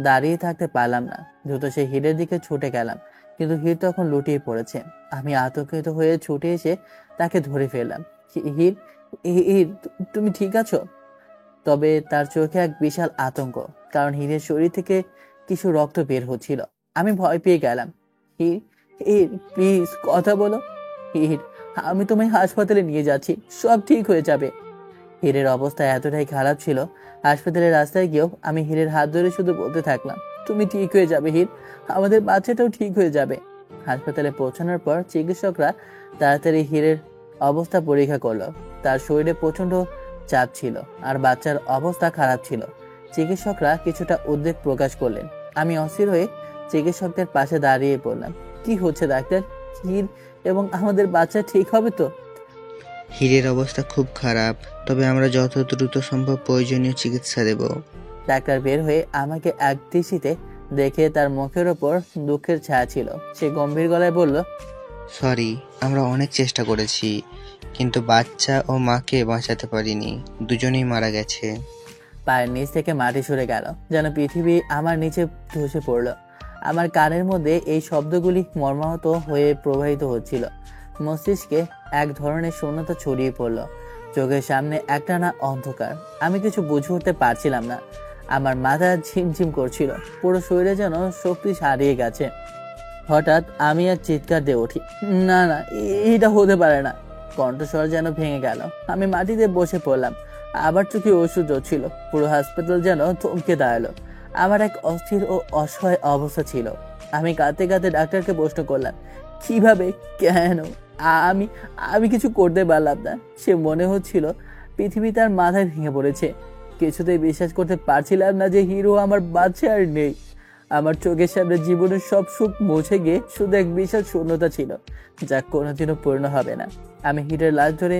দাঁড়িয়ে থাকতে পারলাম না। দ্রুত সে হীরের দিকে ছুটে গেলাম, কিন্তু হীর তখন লুটিয়ে পড়েছে। আমি আতঙ্কিত হয়ে ছুটে এসে তাকে ধরে ফেললাম। হীর, হীর, তুমি ঠিক আছো? তবে তার চোখে এক বিশাল আতঙ্ক, কারণ হীরের শরীর থেকে কিছু রক্ত বের হচ্ছিল। আমি ভয় পেয়ে গেলাম। হীর, হীর, প্লিজ কথা বলো। হীর, আমি তোমায় হাসপাতালে নিয়ে যাচ্ছি, সব ঠিক হয়ে যাবে। হীরের অবস্থা এতটাই খারাপ ছিল, হাসপাতালের রাস্তায় গিয়েও আমি হীরের হাত ধরে শুধু বলতে থাকলাম, তুমি ঠিক হয়ে যাবে হীর, আমাদের বাচ্চাটাও ঠিক হয়ে যাবে। হাসপাতালে পৌঁছানোর পর চিকিৎসকরা তাড়াতাড়ি হীরের অবস্থা পরীক্ষা করলো। তার শরীরে প্রচন্ড চাপ ছিল আর বাচ্চার অবস্থা খারাপ ছিল। চিকিৎসকরা কিছুটা উদ্বেগ প্রকাশ করলেন। আমি অস্থির হয়ে চিকিৎসকদের পাশে দাঁড়িয়ে পড়লাম। কি হচ্ছে ডাক্তার? হির এবং আমাদের বাচ্চা ঠিক হবে তো? হীরের অবস্থা খুব খারাপ, তবে আমরা যত দ্রুত সম্ভব প্রয়োজনীয় চিকিৎসা দেব। ডাক্তার বের হয়ে আমাকে এক দৃষ্টিতে দেখে তার মুখের ওপর দুঃখের ছায়া ছিল। সে গম্ভীর গলায় বলল, সরি, আমরা অনেক চেষ্টা করেছি, কিন্তু বাচ্চা ও মাকে বাঁচাতে পারিনি, দুজনেই মারা গেছে। পায়ের নিচ থেকে মাটি সরে গেল, যেন পৃথিবী আমার নিচে ধসে পড়ল। আমার কানের মধ্যে এই শব্দগুলি মর্মাহত হয়ে প্রবাহিত হচ্ছিল। মস্তিষ্কে এক ধরনের শূন্যতা ছড়িয়ে পড়ল। চোখের সামনে একটানা অন্ধকার। আমি কিছু বুঝে উঠতে পারছিলাম না। আমার মাথা ঝিমঝিম করছিল, পুরো শরীরে যেন শক্তি হারিয়ে গেছে। হঠাৎ আমি আর চিৎকার দিয়ে উঠি, না না, এটা হতে পারে না। কণ্ঠস্বর যেন ভেঙে গেল। আমি মাটিতে বসে পড়লাম। আবার চোখে ওষুধ ছিল। পুরো হাসপাতাল যেন থমকে দাঁড়ালো। আমার এক অস্থির ও অসহায় অবস্থা ছিল। আমি কাঁদতে কাঁদতে ডাক্তারকে প্রশ্ন করলাম, কিভাবে, কেন? আমি আমি কিছু করতে পারলাম না। সে মনে হচ্ছিল পৃথিবী তার মাথায় ভেঙে পড়েছে। কিছুতেই বিশ্বাস করতে পারছিলাম না যে হিরো আমার বাচ্চা আর নেই। আমার চোখের সামনে জীবনের সব সুখ মুছে গিয়ে শুধু এক বিশাল শূন্যতা ছিল, যা কোনোদিনও পূর্ণ হবে না। আমি হিরের লাশ ধরে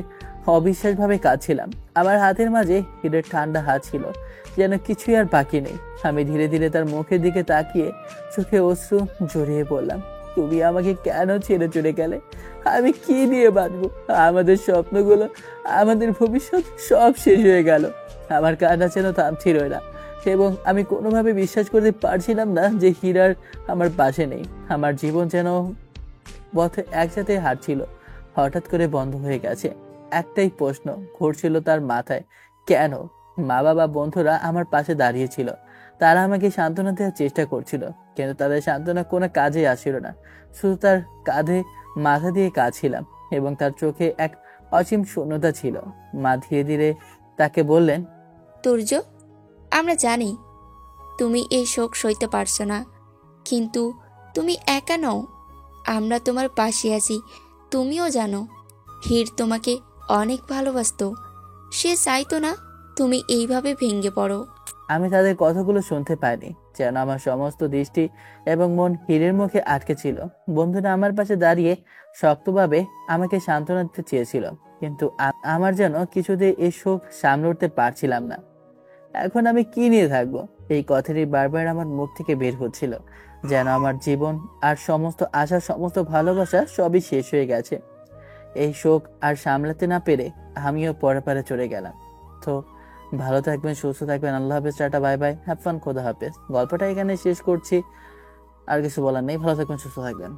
অবিশ্বাসভাবে কাঁদছিলাম। আমার হাতের মাঝে হিরের ঠান্ডা হাত ছিল, যেন কিছুই আর বাকি নেই। আমি ধীরে ধীরে তার মুখের দিকে তাকিয়ে চোখে অশ্রু জড়িয়ে পড়লাম। তুমি আমাকে কেন ছেড়ে চলে গেলে? আমি কি দিয়ে বাঁচবো? আমাদের স্বপ্নগুলো, আমাদের ভবিষ্যৎ সব শেষ হয়ে গেল। আমার কান্না যেন থামছিল না, এবং আমি কোনোভাবে বিশ্বাস করতে পারছিলাম না যে হীরার আমার পাশে নেই। আমার জীবন যেন পথে একসাথে হাঁটছিল, হঠাৎ করে বন্ধ হয়ে গেছে। একটাই প্রশ্ন ঘুরছিল তার মাথায়, কেন? মা বাবা বন্ধুরা আমার পাশে দাঁড়িয়েছিল, তারা আমাকে সান্ত্বনা দেওয়ার চেষ্টা করছিল, কিন্তু তাদের সান্ত্বনা কোনো কাজে আসছিল না। শুধু তার কাঁধে মাথা দিয়ে কাঁদছিলাম, এবং তার চোখে এক অসীম শূন্যতা ছিল। মা ধীরে ধীরে তাকে বললেন, তুর্য, আমরা জানি তুমি এই শোক সইতে পারছো না, কিন্তু তুমি একা নও। আমরা তোমার পাশে আছি। তুমিও জানো হীর তোমাকে অনেক ভালোবাসতো। সে চাইতো না তুমি এইভাবে ভেঙে পড়ো। আমি তাদের কথাগুলো শুনতে পাইনি, যেন আমার সমস্ত দৃষ্টি এবং মন হীরের মুখে আটকে ছিল। বন্ধুরা আমার পাশে দাঁড়িয়ে শক্তভাবে আমাকে সান্ত্বনা দিতে চেয়েছিল, কিন্তু আমার যেন কিছুতেই এই শোক সামলে উঠতে পারছিলাম না। এখন আমি কি নিয়ে থাকবো? এই কথাটি বারবার আমার মুখ থেকে বের হচ্ছিল, যেন আমার জীবন আর সমস্ত আশা, সমস্ত ভালোবাসা সবই শেষ হয়ে গেছে। এই শোক আর সামলাতে না পেরে আমিও পরে চলে গেলাম। তো ভালো থাকবেন, সুস্থ থাকবেন। আল্লাহ হাফেজ, tata, bye bye, have fun, খোদা হাফেজ। গল্পটা এখানে শেষ করছি, আর কিছু বলার নেই। ভালো থাকবেন, সুস্থ থাকবেন।